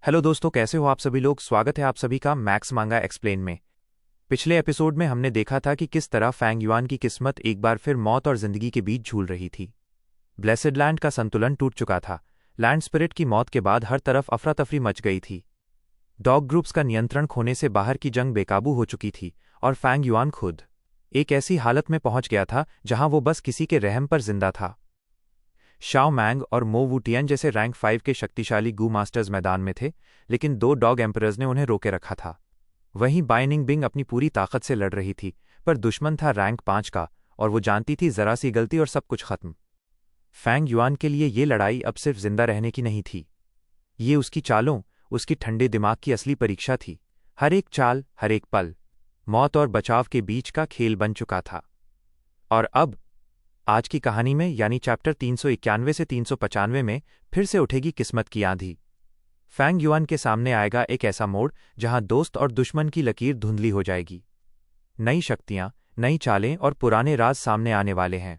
Hello दोस्तों, कैसे हो आप सभी लोग। स्वागत है आप सभी का मैक्स मांगा एक्सप्लेन में। पिछले एपिसोड में हमने देखा था कि किस तरह फैंग युआन की किस्मत एक बार फिर मौत और जिंदगी के बीच झूल रही थी। ब्लेसेड लैंड का संतुलन टूट चुका था। लैंड स्पिरिट की मौत के बाद हर तरफ अफरा तफरी मच गई थी। डॉग ग्रुप्स का नियंत्रण खोने से बाहर की जंग बेकाबू हो चुकी थी और फैंग युआन खुद एक ऐसी हालत में पहुंच गया था जहां वो बस किसी के रहम पर जिंदा था। शाओ मैंग और मो वुटियन जैसे रैंक 5 के शक्तिशाली गू मास्टर्स मैदान में थे, लेकिन दो डॉग एम्परर्स ने उन्हें रोके रखा था। वहीं बाइनिंग बिंग अपनी पूरी ताकत से लड़ रही थी, पर दुश्मन था रैंक 5 का, और वो जानती थी जरा सी गलती और सब कुछ खत्म। फैंग युआन के लिए ये लड़ाई अब सिर्फ जिंदा रहने की नहीं थी। ये उसकी चालों, उसकी ठंडे दिमाग की असली परीक्षा थी। हर एक चाल, हर एक पल मौत और बचाव के बीच का खेल बन चुका था। और अब आज की कहानी में यानी चैप्टर 391 से 395 में फिर से उठेगी किस्मत की आंधी। फैंग युआन के सामने आएगा एक ऐसा मोड़ जहां दोस्त और दुश्मन की लकीर धुंधली हो जाएगी। नई शक्तियां, नई चालें और पुराने राज सामने आने वाले हैं।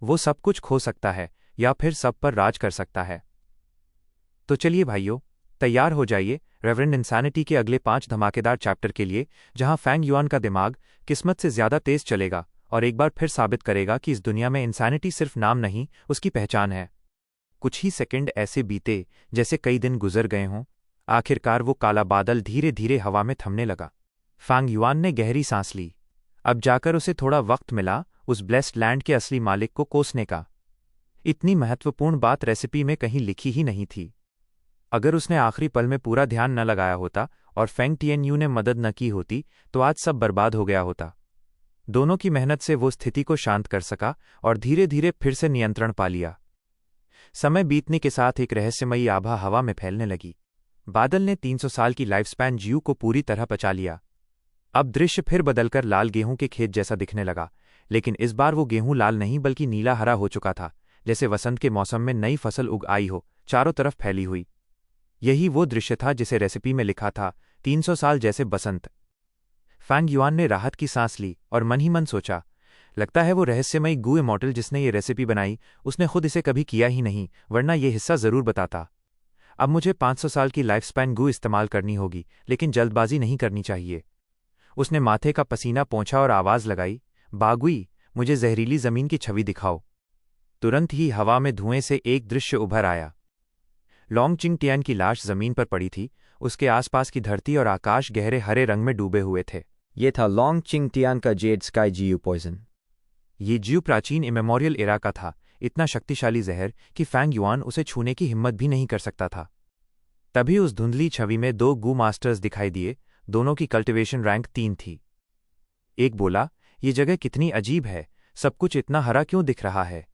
वो सब कुछ खो सकता है या फिर सब पर राज कर सकता है। तो चलिए भाइयों, तैयार हो जाइए रेवरेंड इंसैनिटी के अगले 5 धमाकेदार चैप्टर के लिए, जहां फैंग युआन का दिमाग किस्मत से ज्यादा तेज चलेगा और एक बार फिर साबित करेगा कि इस दुनिया में इंसैनिटी सिर्फ नाम नहीं, उसकी पहचान है। कुछ ही सेकंड ऐसे बीते जैसे कई दिन गुजर गए हों। आखिरकार वो काला बादल धीरे धीरे हवा में थमने लगा। फैंग युआन ने गहरी सांस ली। अब जाकर उसे थोड़ा वक्त मिला उस ब्लेस्ड लैंड के असली मालिक को कोसने का। इतनी महत्वपूर्ण बात रेसिपी में कहीं लिखी ही नहीं थी। अगर उसने आखिरी पल में पूरा ध्यान न लगाया होता और फेंग टिएनयू ने मदद न की होती तो आज सब बर्बाद हो गया होता। दोनों की मेहनत से वो स्थिति को शांत कर सका और धीरे धीरे फिर से नियंत्रण पा लिया। समय बीतने के साथ एक रहस्यमयी आभा हवा में फैलने लगी। बादल ने 300 साल की लाइफ स्पैन जीव को पूरी तरह पचा लिया। अब दृश्य फिर बदलकर लाल गेहूं के खेत जैसा दिखने लगा, लेकिन इस बार वो गेहूं लाल नहीं बल्कि नीला हरा हो चुका था, जैसे वसंत के मौसम में नई फसल उग आई हो, चारों तरफ फैली हुई। यही वो दृश्य था जिसे रेसिपी में लिखा था, 300 साल जैसे बसंत। फैंग युआन ने राहत की सांस ली और मन ही मन सोचा, लगता है वो रहस्यमयी गू इमॉर्टल जिसने ये रेसिपी बनाई, उसने खुद इसे कभी किया ही नहीं, वरना ये हिस्सा जरूर बताता। अब मुझे 500 साल की लाइफ स्पैन गू इस्तेमाल करनी होगी, लेकिन जल्दबाजी नहीं करनी चाहिए। उसने माथे का पसीना पोंछा और आवाज लगाई, बागुई, मुझे जहरीली जमीन की छवि दिखाओ। तुरंत ही हवा में धुएं से एक दृश्य उभर आया। लॉन्ग चिंग टियान की लाश जमीन पर पड़ी थी। उसके आसपास की धरती और आकाश गहरे हरे रंग में डूबे हुए थे। ये था लॉन्ग चिंग टियान का जेड स्काई जीयू पॉइजन। ये जीव प्राचीन इमेमोरियल एरा का था, इतना शक्तिशाली जहर कि फैंग युआन उसे छूने की हिम्मत भी नहीं कर सकता था। तभी उस धुंधली छवि में 2 गू मास्टर्स दिखाई दिए। दोनों की कल्टिवेशन रैंक 3 थी। एक बोला, ये जगह कितनी अजीब है, सब कुछ इतना हरा क्यों दिख रहा है।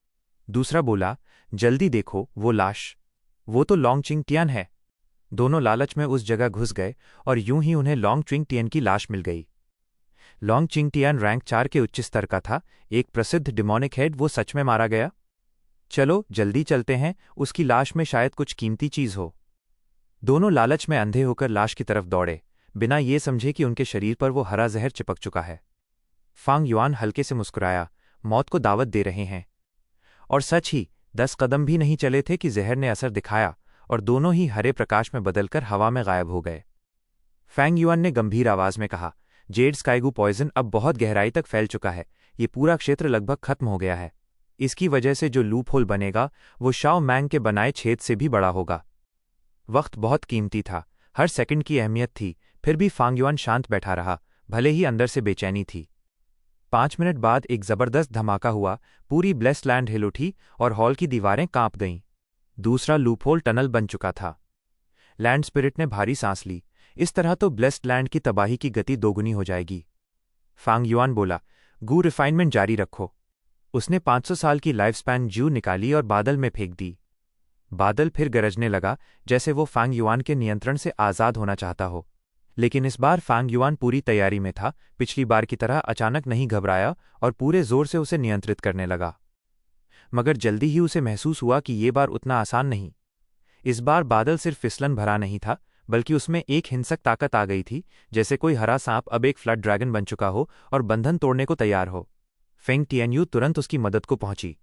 दूसरा बोला, जल्दी देखो वो लाश, वो तो लॉन्ग चिंग टियान है। दोनों लालच में उस जगह घुस गए और यूं ही उन्हें लॉन्ग चिंग टियान की लाश मिल गई। लॉन्ग चिंग टियान रैंक 4 के उच्च स्तर का था, एक प्रसिद्ध डिमोनिक हेड। वो सच में मारा गया? चलो जल्दी चलते हैं, उसकी लाश में शायद कुछ कीमती चीज हो। दोनों लालच में अंधे होकर लाश की तरफ दौड़े, बिना ये समझे कि उनके शरीर पर वो हरा जहर चिपक चुका है। फैंग युआन हल्के से मुस्कुराया, मौत को दावत दे रहे हैं। और सच ही 10 कदम भी नहीं चले थे कि जहर ने असर दिखाया और दोनों ही हरे प्रकाश में बदलकर हवा में गायब हो गए। फैंग युआन ने गंभीर आवाज में कहा, जेड स्काईगू पॉइजन अब बहुत गहराई तक फैल चुका है। ये पूरा क्षेत्र लगभग खत्म हो गया है। इसकी वजह से जो लूप होल बनेगा वो शाओ मैंग के बनाए छेद से भी बड़ा होगा। वक्त बहुत कीमती था, हर सेकंड की अहमियत थी, फिर भी फैंग युआन शांत बैठा रहा, भले ही अंदर से बेचैनी थी। 5 मिनट बाद एक जबरदस्त धमाका हुआ। पूरी ब्लेस्ड लैंड हिल उठी और हॉल की दीवारें कांप गईं। दूसरा लूपहोल टनल बन चुका था। लैंड स्पिरिट ने भारी सांस ली। इस तरह तो ब्लेस्ड लैंड की तबाही की गति दोगुनी हो जाएगी। फैंग युआन बोला, गू रिफाइनमेंट जारी रखो। उसने 500 साल की लाइफ स्पैन जू निकाली और बादल में फेंक दी। बादल फिर गरजने लगा, जैसे वो फैंग युआन के नियंत्रण से आज़ाद होना चाहता हो। लेकिन इस बार फैंग युआन पूरी तैयारी में था। पिछली बार की तरह अचानक नहीं घबराया और पूरे जोर से उसे नियंत्रित करने लगा। मगर जल्दी ही उसे महसूस हुआ कि ये बार उतना आसान नहीं। इस बार बादल सिर्फ फिसलन भरा नहीं था, बल्कि उसमें एक हिंसक ताकत आ गई थी, जैसे कोई हरा सांप अब एक फ्लड ड्रैगन बन चुका हो और बंधन तोड़ने को तैयार हो। फेंग टिएनयू तुरंत उसकी मदद को पहुंची।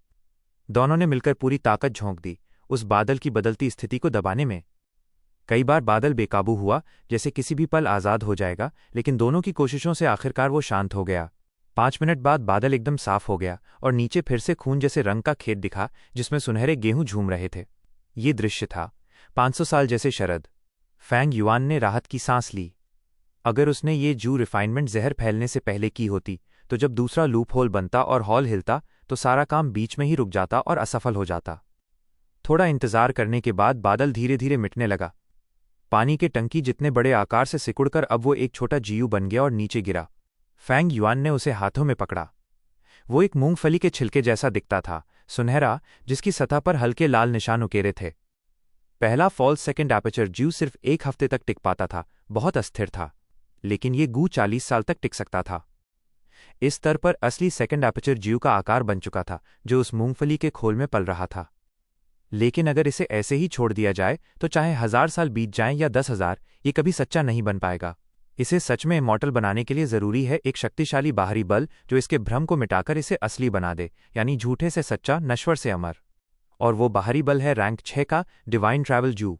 दोनों ने मिलकर पूरी ताकत झोंक दी उस बादल की बदलती स्थिति को दबाने में। कई बार बादल बेकाबू हुआ, जैसे किसी भी पल आज़ाद हो जाएगा, लेकिन दोनों की कोशिशों से आखिरकार वो शांत हो गया। 5 मिनट बाद बादल एकदम साफ हो गया और नीचे फिर से खून जैसे रंग का खेत दिखा, जिसमें सुनहरे गेहूं झूम रहे थे। ये दृश्य था 500 साल जैसे शरद। फैंग युआन ने राहत की सांस ली। अगर उसने ये जू रिफाइनमेंट जहर फैलने से पहले की होती, तो जब दूसरा लूप होल बनता और हॉल हिलता, तो सारा काम बीच में ही रुक जाता और असफल हो जाता। थोड़ा इंतजार करने के बाद बादल धीरे धीरे मिटने लगा। पानी के टंकी जितने बड़े आकार से सिकुड़कर अब वो एक छोटा जीव बन गया और नीचे गिरा। फैंग युआन ने उसे हाथों में पकड़ा। वो एक मूंगफली के छिलके जैसा दिखता था, सुनहरा, जिसकी सतह पर हल्के लाल निशान उकेरे थे। पहला फॉल्स सेकेंड एपर्चर जीव सिर्फ 1 हफ्ते तक टिक पाता था, बहुत अस्थिर था। लेकिन ये गू 40 साल तक टिक सकता था। इस स्तर पर असली सेकेंड एपर्चर जीव का आकार बन चुका था, जो उस मूंगफली के खोल में पल रहा था। लेकिन अगर इसे ऐसे ही छोड़ दिया जाए, तो चाहे 1000 साल बीत जाएं या 10,000, ये कभी सच्चा नहीं बन पाएगा। इसे सच में इमॉर्टल बनाने के लिए जरूरी है एक शक्तिशाली बाहरी बल, जो इसके भ्रम को मिटाकर इसे असली बना दे, यानी झूठे से सच्चा, नश्वर से अमर। और वो बाहरी बल है रैंक 6 का डिवाइन ट्रैवल जू।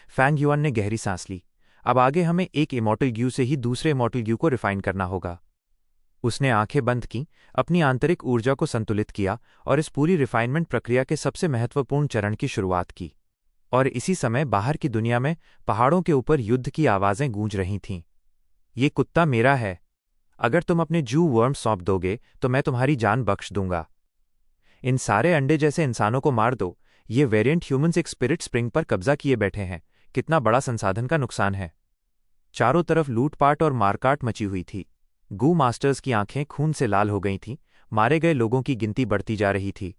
फैंग युआन ने गहरी सांस ली। अब आगे हमें एक इमॉर्टल ग्यू से ही दूसरे इमॉर्टल ग्यू को रिफाइन करना होगा। उसने आंखें बंद की, अपनी आंतरिक ऊर्जा को संतुलित किया और इस पूरी रिफाइनमेंट प्रक्रिया के सबसे महत्वपूर्ण चरण की शुरुआत की। और इसी समय बाहर की दुनिया में पहाड़ों के ऊपर युद्ध की आवाजें गूंज रही थीं। ये कुत्ता मेरा है। अगर तुम अपने जू वर्म सौंप दोगे, तो मैं तुम्हारी जान बख्श दूंगा। इन सारे अंडे जैसे इंसानों को मार दो। ये वेरिएंट ह्यूमन्स एक स्पिरिट स्प्रिंग पर कब्जा किए बैठे हैं। कितना बड़ा संसाधन का नुकसान है। चारों तरफ लूटपाट और मारकाट मची हुई थी। गू मास्टर्स की आंखें खून से लाल हो गई थीं। मारे गए लोगों की गिनती बढ़ती जा रही थी।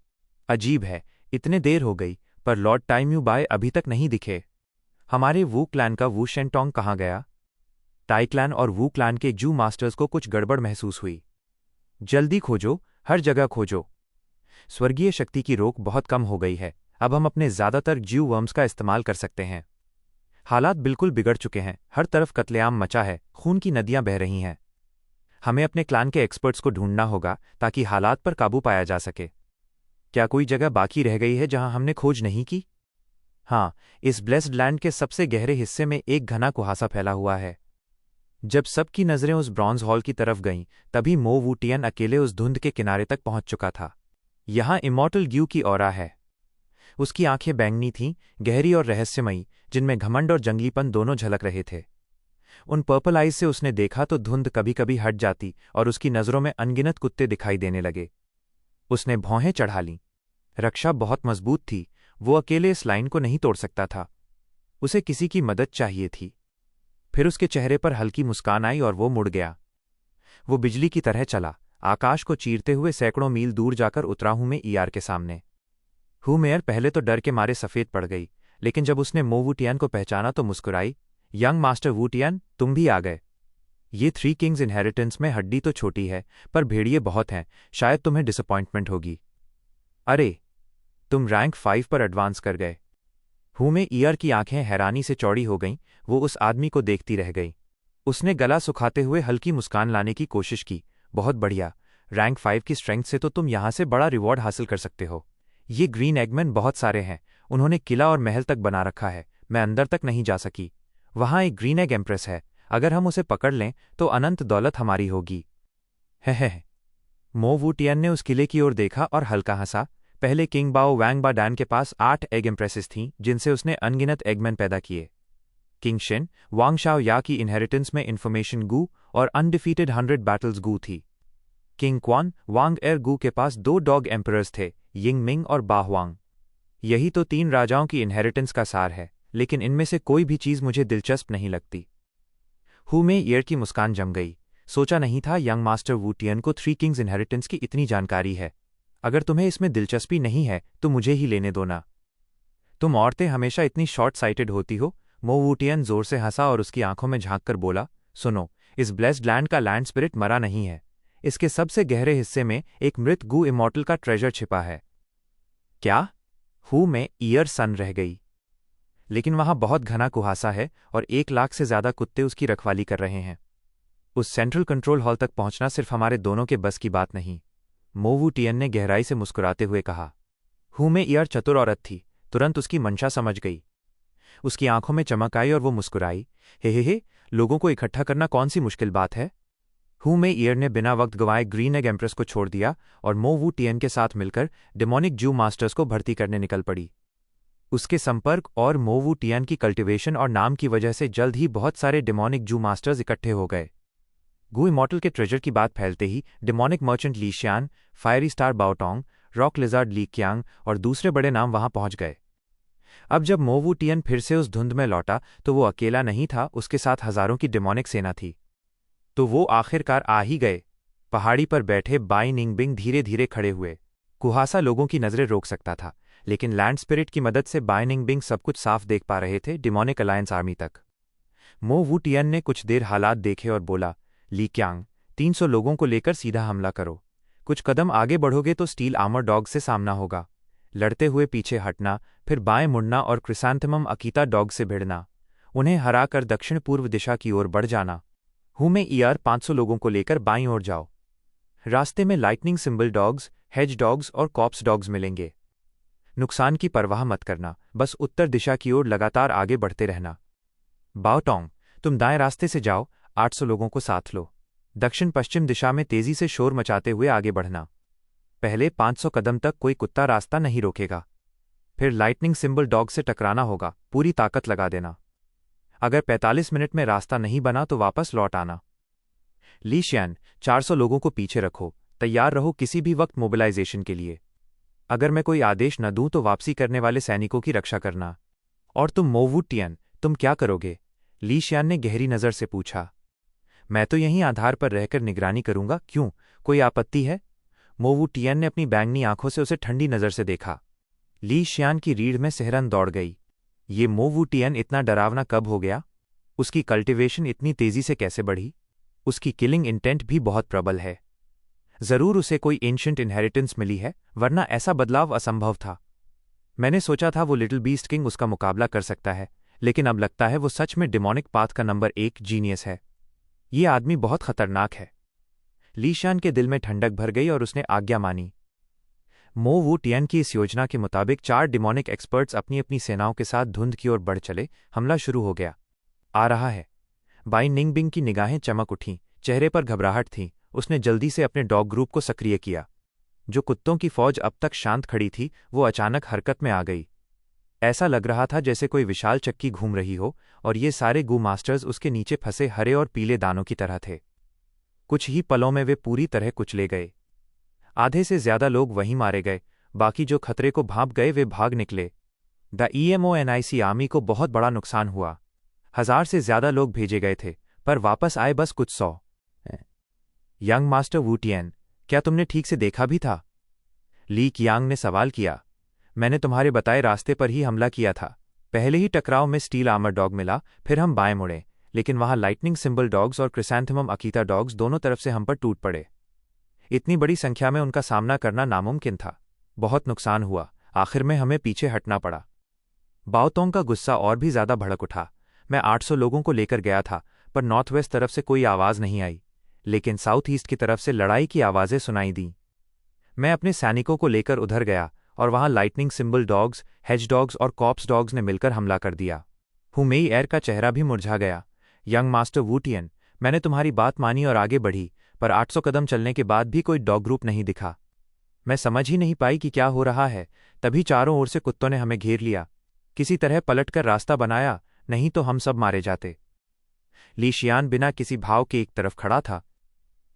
अजीब है, इतने देर हो गई, पर लॉर्ड टाइम्यू बाय अभी तक नहीं दिखे। हमारे वू क्लैन का वू शेंटोंग कहाँ गया? टाई क्लैन और वू क्लैन के जू मास्टर्स को कुछ गड़बड़ महसूस हुई। जल्दी खोजो, हर जगह खोजो। स्वर्गीय शक्ति की रोक बहुत कम हो गई है। अब हम अपने ज्यादातर ज्यू वर्म्स का इस्तेमाल कर सकते हैं। हालात बिल्कुल बिगड़ चुके हैं। हर तरफ कत्लेआम मचा है, खून की नदियां बह रही हैं। हमें अपने क्लान के एक्सपर्ट्स को ढूंढना होगा ताकि हालात पर काबू पाया जा सके। क्या कोई जगह बाकी रह गई है जहां हमने खोज नहीं की? हाँ, इस ब्लेस्ड लैंड के सबसे गहरे हिस्से में एक घना कुहासा फैला हुआ है। जब सबकी नजरें उस ब्रॉन्ज हॉल की तरफ गईं, तभी मो वूटियन अकेले उस धुंध के किनारे तक पहुंच चुका था। यहां इमॉर्टल ग्यू की ऑरा है। उसकी आंखें बैंगनी थीं, गहरी और रहस्यमयी, जिनमें घमंड और जंगलीपन दोनों झलक रहे थे। उन पर्पल आइज से उसने देखा तो धुंध कभी कभी हट जाती और उसकी नजरों में अनगिनत कुत्ते दिखाई देने लगे। उसने भौहें चढ़ा लीं। रक्षा बहुत मजबूत थी। वो अकेले इस लाइन को नहीं तोड़ सकता था। उसे किसी की मदद चाहिए थी। फिर उसके चेहरे पर हल्की मुस्कान आई और वो मुड़ गया। वो बिजली की तरह चला, आकाश को चीरते हुए सैकड़ों मील दूर जाकर उतरा हूं मैं ईआर के सामने। मेयर पहले तो डर के मारे सफेद पड़ गई, लेकिन जब उसने मो वूटियन को पहचाना तो मुस्कुराई। यंग मास्टर वूटियन, तुम भी आ गए। ये 3 किंग्स इनहेरिटेंस में हड्डी तो छोटी है, पर भेड़िए बहुत हैं, शायद तुम्हें डिसअपॉइंटमेंट होगी। अरे, तुम रैंक 5 पर एडवांस कर गए। में ईयर की आंखें हैरानी से चौड़ी हो गईं। वो उस आदमी को देखती रह गई। उसने गला सुखाते हुए हल्की मुस्कान लाने की कोशिश की। बहुत बढ़िया, रैंक 5 की स्ट्रेंथ से तो तुम यहां से बड़ा रिवॉर्ड हासिल कर सकते हो। ये ग्रीन एगमैन बहुत सारे हैं। उन्होंने किला और महल तक बना रखा है। मैं अंदर तक नहीं जा सकी। वहां एक ग्रीन एग एम्प्रेस है। अगर हम उसे पकड़ लें तो अनंत दौलत हमारी होगी। है। मो वूटियन ने उस किले की ओर देखा और हल्का हंसा। पहले किंग बाओ वैंग बा डैन के पास 8 एग एम्प्रेसेस थीं, जिनसे उसने अनगिनत एगमैन पैदा किए। किंग शिन वांग शाओ या की इनहेरिटेंस में इन्फॉर्मेशन गू और अनडिफीटेड 100 बैटल्स गू थी। किंग क्वान वांग एर गू के पास 2 डॉग एम्परर्स थे, यिंग मिंग और बाहुआंग। यही तो 3 राजाओं की इनहेरिटेंस का सार है, लेकिन इनमें से कोई भी चीज मुझे दिलचस्प नहीं लगती। में ईयर की मुस्कान जम गई। सोचा नहीं था यंग मास्टर वूटियन को 3 किंग्स इनहेरिटेंस की इतनी जानकारी है। अगर तुम्हें इसमें दिलचस्पी नहीं है तो मुझे ही लेने दो ना। तुम औरतें हमेशा इतनी शॉर्ट साइटेड होती हो। मो वूटियन जोर से हंसा और उसकी आंखों में झांककर बोला, सुनो, इस ब्लेस्ड लैंड का लैंड स्पिरिट मरा नहीं है। इसके सबसे गहरे हिस्से में एक मृत गू इमॉर्टल का ट्रेजर छिपा है। क्या? में ईयर सन रह गई। लेकिन वहां बहुत घना कुहासा है और 1 लाख से ज्यादा कुत्ते उसकी रखवाली कर रहे हैं। उस सेंट्रल कंट्रोल हॉल तक पहुंचना सिर्फ हमारे दोनों के बस की बात नहीं। मो वूटियन ने गहराई से मुस्कुराते हुए कहा। में ईयर चतुर औरत थी, तुरंत उसकी मंशा समझ गई। उसकी आंखों में चमक आई और वो मुस्कुराई। हे, लोगों को इकट्ठा करना कौन सी मुश्किल बात है। हु मे ईयर ने बिना वक्त गंवाए ग्रीन एग एम्प्रेस को छोड़ दिया और मो वू टियन के साथ मिलकर डेमोनिक जू मास्टर्स को भर्ती करने निकल पड़ी। उसके संपर्क और मो वू टियन की कल्टिवेशन और नाम की वजह से जल्द ही बहुत सारे डेमोनिक जू मास्टर्स इकट्ठे हो गए। गु इमॉर्टल के ट्रेजर की बात फैलते ही डेमोनिक मर्चेंट ली शियान, फायरी स्टार बाओटोंग, रॉक लिजार्ड ली क्यांग और दूसरे बड़े नाम वहां पहुंच गए। अब जब मो वू टियन फिर से उस धुंध में लौटा तो वो अकेला नहीं था, उसके साथ हजारों की डेमोनिक सेना थी। तो वो आखिरकार आ ही गए। पहाड़ी पर बैठे बाई निंगबिंग धीरे धीरे खड़े हुए। कुहासा लोगों की नजरें रोक सकता था, लेकिन लैंड स्पिरिट की मदद से बाई निंगबिंग सब कुछ साफ देख पा रहे थे, डेमोनिक अलायंस आर्मी तक। मो वू टियन ने कुछ देर हालात देखे और बोला, ली क्यांग, 300 लोगों को लेकर सीधा हमला करो। कुछ कदम आगे बढ़ोगे तो स्टील आर्मर डॉग से सामना होगा। लड़ते हुए पीछे हटना, फिर बाएं मुड़ना और क्रिसैंथेमम अकीता डॉग से भिड़ना। उन्हें हराकर दक्षिण पूर्व दिशा की ओर बढ़ जाना। हु में ईआर 500 लोगों को लेकर बाईं ओर जाओ। रास्ते में lightning symbol dogs, hedge dogs और कॉप्स डॉग्स मिलेंगे। नुकसान की परवाह मत करना, बस उत्तर दिशा की ओर लगातार आगे बढ़ते रहना। बाओटोंग, तुम दाएं रास्ते से जाओ, 800 लोगों को साथ लो। दक्षिण पश्चिम दिशा में तेजी से शोर मचाते हुए आगे बढ़ना। पहले 500 कदम तक कोई कुत्ता रास्ता नहीं रोकेगा। फिर लाइटनिंग सिंबल डॉग से टकराना होगा, पूरी ताकत लगा देना। अगर 45 मिनट में रास्ता नहीं बना तो वापस लौट आना। ली शियान, 400 लोगों को पीछे रखो, तैयार रहो किसी भी वक्त मोबिलाइजेशन के लिए। अगर मैं कोई आदेश न दूं तो वापसी करने वाले सैनिकों की रक्षा करना। और तुम मो वू टियन, तुम क्या करोगे? ली शियान ने गहरी नज़र से पूछा। मैं तो यहीं आधार पर रहकर निगरानी करूंगा, क्यों, कोई आपत्ति है? मो वू टियन ने अपनी बैंगनी आंखों से उसे ठंडी नज़र से देखा। ली शियान की रीढ़ में सिहरन दौड़ गई। ये मो वू टियन इतना डरावना कब हो गया? उसकी कल्टिवेशन इतनी तेजी से कैसे बढ़ी? उसकी किलिंग इंटेंट भी बहुत प्रबल है। जरूर उसे कोई एंशिएंट इनहेरिटेंस मिली है, वरना ऐसा बदलाव असंभव था। मैंने सोचा था वो लिटिल बीस्ट किंग उसका मुकाबला कर सकता है, लेकिन अब लगता है वो सच में डेमोनिक पाथ का नंबर 1 जीनियस है। ये आदमी बहुत खतरनाक है। ली शियान के दिल में ठंडक भर गई और उसने आज्ञा मानी। मो वू टियन की इस योजना के मुताबिक 4 डेमोनिक एक्सपर्ट्स अपनी अपनी सेनाओं के साथ धुंध की ओर बढ़ चले। हमला शुरू हो गया। आ रहा है। बाई निंगबिंग की निगाहें चमक उठीं, चेहरे पर घबराहट थी। उसने जल्दी से अपने डॉग ग्रुप को सक्रिय किया। जो कुत्तों की फौज अब तक शांत खड़ी थी, वो अचानक हरकत में आ गई। ऐसा लग रहा था जैसे कोई विशाल चक्की घूम रही हो, और ये सारे गू मास्टर्स उसके नीचे फंसे हरे और पीले दानों की तरह थे। कुछ ही पलों में वे पूरी तरह कुचले गए। आधे से ज्यादा लोग वहीं मारे गए, बाकी जो खतरे को भांप गए वे भाग निकले। द EMONIC आर्मी को बहुत बड़ा नुकसान हुआ। 1000 से ज्यादा लोग भेजे गए थे, पर वापस आए बस कुछ 100। यंग मास्टर वू टियन, क्या तुमने ठीक से देखा भी था? ली क्यांग ने सवाल किया। मैंने तुम्हारे बताए रास्ते पर ही हमला किया था। पहले ही टकराव में स्टील आर्मर डॉग मिला, फिर हम बाएं मुड़े, लेकिन वहां लाइटनिंग सिंबल डॉग्स और क्रिसैंथेमम अकीता डॉग्स दोनों तरफ से हम पर टूट पड़े। इतनी बड़ी संख्या में उनका सामना करना नामुमकिन था। बहुत नुकसान हुआ, आखिर में हमें पीछे हटना पड़ा। बाओटोंग का गुस्सा और भी ज्यादा भड़क उठा। मैं 800 लोगों को लेकर गया था, पर नॉर्थ वेस्ट तरफ से कोई आवाज नहीं आई, लेकिन साउथ ईस्ट की तरफ से लड़ाई की आवाजें सुनाई दीं। मैं अपने सैनिकों को लेकर उधर गया, और वहां lightning symbol dogs, hedge dogs और कॉप्स डॉग्स ने मिलकर हमला कर दिया। हु मेई एर का चेहरा भी मुरझा गया। यंग मास्टर वू टियन, मैंने तुम्हारी बात मानी और आगे बढ़ी, पर 800 कदम चलने के बाद भी कोई डॉग ग्रुप नहीं दिखा। मैं समझ ही नहीं पाई कि क्या हो रहा है। तभी चारों ओर से कुत्तों ने हमें घेर लिया। किसी तरह पलटकर रास्ता बनाया, नहीं तो हम सब मारे जाते। ली शियान बिना किसी भाव के एक तरफ खड़ा था।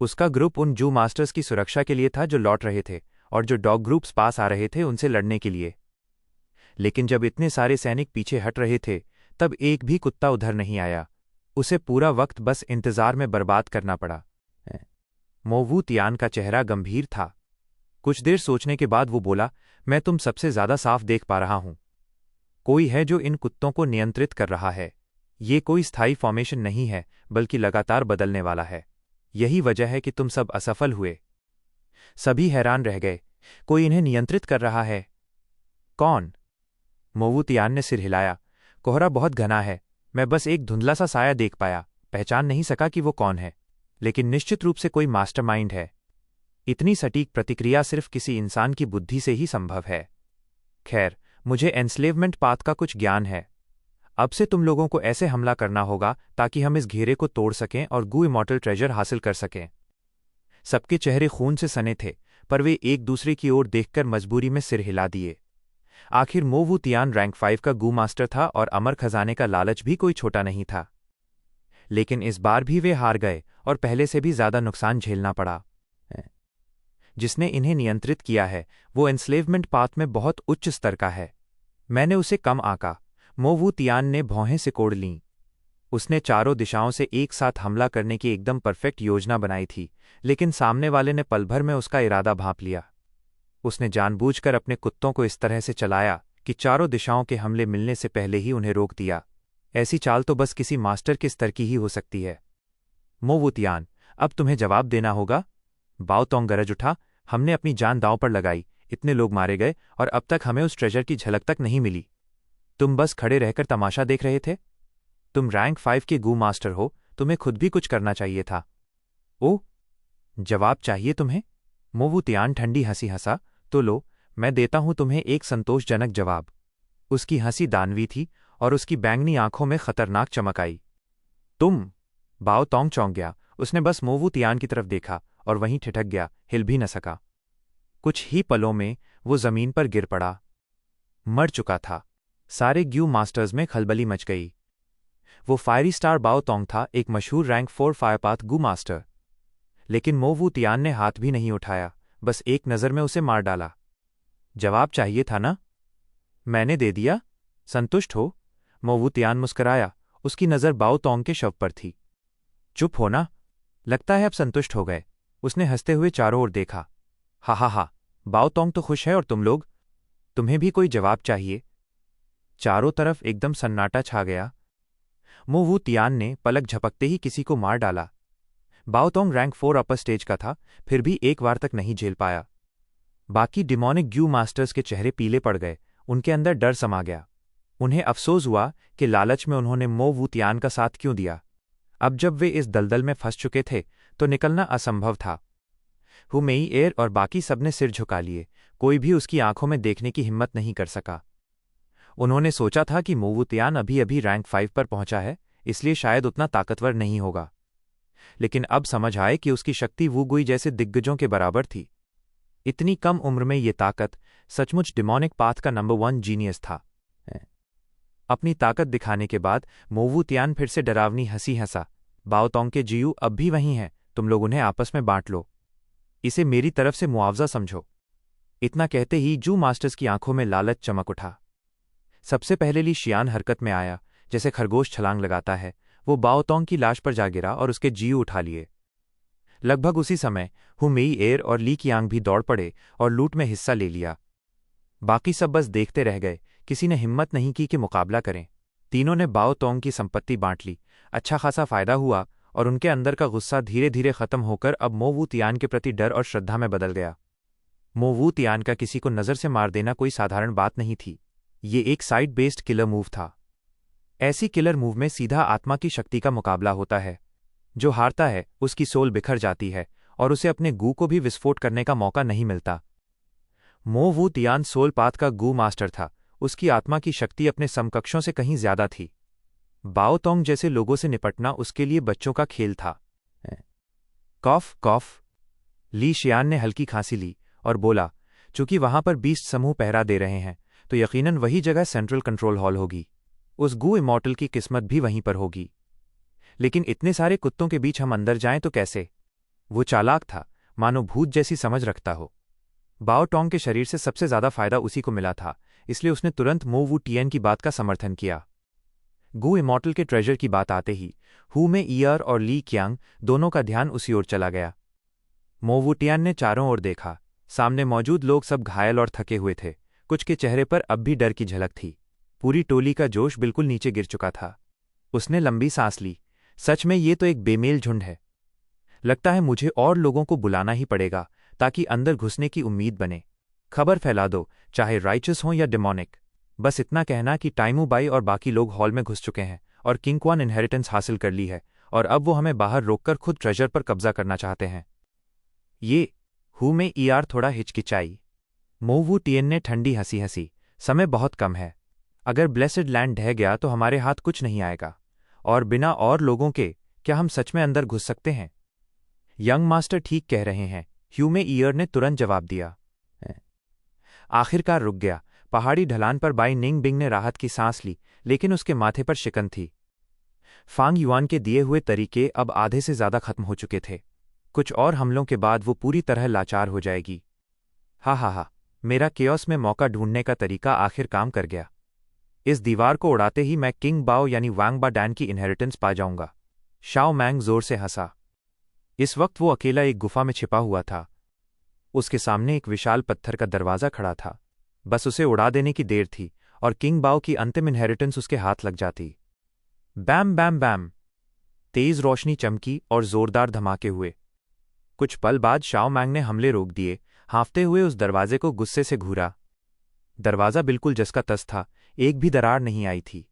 उसका ग्रुप उन जू मास्टर्स की सुरक्षा के लिए था जो लौट रहे थे, और जो डॉग ग्रुप्स पास आ रहे थे उनसे लड़ने के लिए। लेकिन जब इतने सारे सैनिक पीछे हट रहे थे, तब एक भी कुत्ता उधर नहीं आया। उसे पूरा वक्त बस इंतजार में बर्बाद करना पड़ा। मो वू टियन का चेहरा गंभीर था। कुछ देर सोचने के बाद वो बोला, मैं तुम सबसे ज्यादा साफ देख पा रहा हूं। कोई है जो इन कुत्तों को नियंत्रित कर रहा है। ये कोई स्थायी फॉर्मेशन नहीं है, बल्कि लगातार बदलने वाला है। यही वजह है कि तुम सब असफल हुए। सभी हैरान रह गए। कोई इन्हें नियंत्रित कर रहा है? कौन? मो वू टियन ने सिर हिलाया। कोहरा बहुत घना है, मैं बस एक धुंधला सा साया देख पाया, पहचान नहीं सका कि वो कौन है, लेकिन निश्चित रूप से कोई मास्टरमाइंड है। इतनी सटीक प्रतिक्रिया सिर्फ किसी इंसान की बुद्धि से ही संभव है। खैर, मुझे एनस्लेवमेंट पाथ का कुछ ज्ञान है। अब से तुम लोगों को ऐसे हमला करना होगा ताकि हम इस घेरे को तोड़ सकें और गू इमॉर्टल ट्रेजर हासिल कर सकें। सबके चेहरे खून से सने थे, पर वे एक दूसरे की ओर देखकर मजबूरी में सिर हिला दिए। आखिर मो वू तियान रैंक 5 का गू मास्टर था और अमर खजाने का लालच भी कोई छोटा नहीं था। लेकिन इस बार भी वे हार गए और पहले से भी ज्यादा नुकसान झेलना पड़ा। जिसने इन्हें नियंत्रित किया है वो एन्स्लेवमेंट पाथ में बहुत उच्च स्तर का है। मैंने उसे कम आंका। मो वू तियान ने भौहें सिकोड़ लीं। उसने चारों दिशाओं से एक साथ हमला करने की एकदम परफेक्ट योजना बनाई थी, लेकिन सामने वाले ने पल भर में उसका इरादा भांप लिया। उसने जानबूझकर अपने कुत्तों को इस तरह से चलाया कि चारों दिशाओं के हमले मिलने से पहले ही उन्हें रोक दिया। ऐसी चाल तो बस किसी मास्टर के स्तर की ही हो सकती है। मो वू तियान, अब तुम्हें जवाब देना होगा। बाओ तोंग गरज उठा, हमने अपनी जान दांव पर लगाई, इतने लोग मारे गए और अब तक हमें उस ट्रेजर की झलक तक नहीं मिली। तुम बस खड़े रहकर तमाशा देख रहे थे। तुम रैंक 5 के गू मास्टर हो, तुम्हें खुद भी कुछ करना चाहिए था। ओह, जवाब चाहिए तुम्हें? मो वू तियान ठंडी हंसी हंसा। तो लो, मैं देता हूं तुम्हें एक संतोषजनक जवाब। उसकी हंसी दानवी थी और उसकी बैंगनी आंखों में खतरनाक चमक आई। तुम? बाओ तोंग चौंक गया। उसने बस मो वू तियान की तरफ देखा और वहीं ठिठक गया, हिल भी न सका। कुछ ही पलों में वो जमीन पर गिर पड़ा, मर चुका था। सारे ग्यू मास्टर्स में खलबली मच गई। वो फायरी स्टार बाओ तोंग था, एक मशहूर रैंक 4 फायरपाथ गू मास्टर। लेकिन मो वू तियान ने हाथ भी नहीं उठाया, बस एक नज़र में उसे मार डाला। जवाब चाहिए था ना? मैंने दे दिया। संतुष्ट हो? मो वू तियान मुस्कराया। उसकी नज़र बाओ तोंग के शव पर थी। चुप होना। लगता है अब संतुष्ट हो गए। उसने हंसते हुए चारों ओर देखा। हा हा हा, बाओ तोंग तो खुश है और तुम लोग? तुम्हें भी कोई जवाब चाहिए? चारों तरफ एकदम सन्नाटा छा गया। मो वू तियान ने पलक झपकते ही किसी को मार डाला। बाओ तोंग रैंक 4 अपर स्टेज का था, फिर भी एक बार तक नहीं झेल पाया। बाकी डिमोनिक ग्यू मास्टर्स के चेहरे पीले पड़ गए, उनके अंदर डर समा गया। उन्हें अफसोस हुआ कि लालच में उन्होंने मो वू तियान का साथ क्यों दिया। अब जब वे इस दलदल में फंस चुके थे तो निकलना असंभव था। हु मेई एर और बाकी सबने सिर झुका लिए, कोई भी उसकी आंखों में देखने की हिम्मत नहीं कर सका। उन्होंने सोचा था कि मो वू तियान अभी अभी रैंक 5 पर पहुंचा है, इसलिए शायद उतना ताकतवर नहीं होगा। लेकिन अब समझ आए कि उसकी शक्ति वू गुई जैसे दिग्गजों के बराबर थी। इतनी कम उम्र में ये ताकत सचमुच डिमोनिक पाथ का नंबर 1 जीनियस था। अपनी ताकत दिखाने के बाद मो वू तियान फिर से डरावनी हंसी हंसा। बाओ तोंग के जियू अब भी वहीं हैं, तुम लोग उन्हें आपस में बांट लो। इसे मेरी तरफ से मुआवजा समझो। इतना कहते ही जू मास्टर्स की आंखों में लालच चमक उठा। सबसे पहले ली शियान हरकत में आया, जैसे खरगोश छलांग लगाता है। वो बाओ तोंग की लाश पर जा गिरा और उसके जियू उठा लिए। लगभग उसी समय हु मेई एर और ली कियांग भी दौड़ पड़े और लूट में हिस्सा ले लिया। बाकी सब बस देखते रह गए, किसी ने हिम्मत नहीं की कि मुकाबला करें। तीनों ने बाओ तोंग की संपत्ति बांट ली। अच्छा खासा फायदा हुआ और उनके अंदर का गुस्सा धीरे धीरे खत्म होकर अब मो वू तियान के प्रति डर और श्रद्धा में बदल गया। मो वू तियान का किसी को नज़र से मार देना कोई साधारण बात नहीं थी। ये एक साइड बेस्ड किलर मूव था। ऐसी किलर मूव में सीधा आत्मा की शक्ति का मुकाबला होता है। जो हारता है उसकी सोल बिखर जाती है और उसे अपने गू को भी विस्फोट करने का मौका नहीं मिलता। मो वू तियान सोल पाथ का गू मास्टर था, उसकी आत्मा की शक्ति अपने समकक्षों से कहीं ज्यादा थी। बाओ तोंग जैसे लोगों से निपटना उसके लिए बच्चों का खेल था। कॉफ कॉफ। ली शियान ने हल्की खांसी ली और बोला, चूंकि वहां पर 20 समूह पहरा दे रहे हैं तो यकीनन वही जगह सेंट्रल कंट्रोल हॉल होगी। उस गू इमॉर्टल की किस्मत भी वहीं पर होगी। लेकिन इतने सारे कुत्तों के बीच हम अंदर जाएं तो कैसे? वो चालाक था, मानो भूत जैसी समझ रखता हो। बाओ तोंग के शरीर से सबसे ज्यादा फायदा उसी को मिला था, इसलिए उसने तुरंत मो वू तियान की बात का समर्थन किया। गू इमॉर्टल के ट्रेजर की बात आते ही हु में ईयर और ली कियांग दोनों का ध्यान उसी ओर चला गया। मो वू तियान ने चारों ओर देखा। सामने मौजूद लोग सब घायल और थके हुए थे, कुछ के चेहरे पर अब भी डर की झलक थी। पूरी टोली का जोश बिल्कुल नीचे गिर चुका था। उसने लंबी सांस ली। सच में ये तो एक बेमेल झुंड है। लगता है मुझे और लोगों को बुलाना ही पड़ेगा ताकि अंदर घुसने की उम्मीद बने। खबर फैला दो, चाहे राइचस हों या डिमोनिक। बस इतना कहना कि टाइमू बाई और बाकी लोग हॉल में घुस चुके हैं और किंग क्वान इनहेरिटेंस हासिल कर ली है और अब वो हमें बाहर रोककर खुद ट्रेजर पर कब्जा करना चाहते हैं। ये हु में ईआर थोड़ा हिचकिचाई। मो वू तियान ने ठंडी हंसी हंसी। समय बहुत कम है, अगर ब्लेसड लैंड ढह गया तो हमारे हाथ कुछ नहीं आएगा, और बिना और लोगों के क्या हम सच में अंदर घुस सकते हैं? यंग मास्टर ठीक कह रहे हैं, ह्यूमे ईयर ने तुरंत जवाब दिया। आखिरकार रुक गया। पहाड़ी ढलान पर बाई निंग बिंग ने राहत की सांस ली, लेकिन उसके माथे पर शिकन थी। फांग युआन के दिए हुए तरीके अब आधे से ज्यादा खत्म हो चुके थे। कुछ और हमलों के बाद वो पूरी तरह लाचार हो जाएगी। हा, मेरा केओस में मौका ढूंढने का तरीका आखिर काम कर गया। इस दीवार को उड़ाते ही मैं किंग बाओ यानी वांग बा डैन की इनहेरिटेंस पा जाऊंगा। शाओ मैंग जोर से हंसा। इस वक्त वो अकेला एक गुफा में छिपा हुआ था। उसके सामने एक विशाल पत्थर का दरवाजा खड़ा था। बस उसे उड़ा देने की देर थी और किंग बाओ की अंतिम इनहेरिटेंस उसके हाथ लग जाती। बैम बैम बैम, तेज रोशनी चमकी और जोरदार धमाके हुए। कुछ पल बाद शाओ मैंग ने हमले रोक दिए, हाँफते हुए उस दरवाजे को गुस्से से घूरा। दरवाजा बिल्कुल जस का तस था, एक भी दरार नहीं आई थी।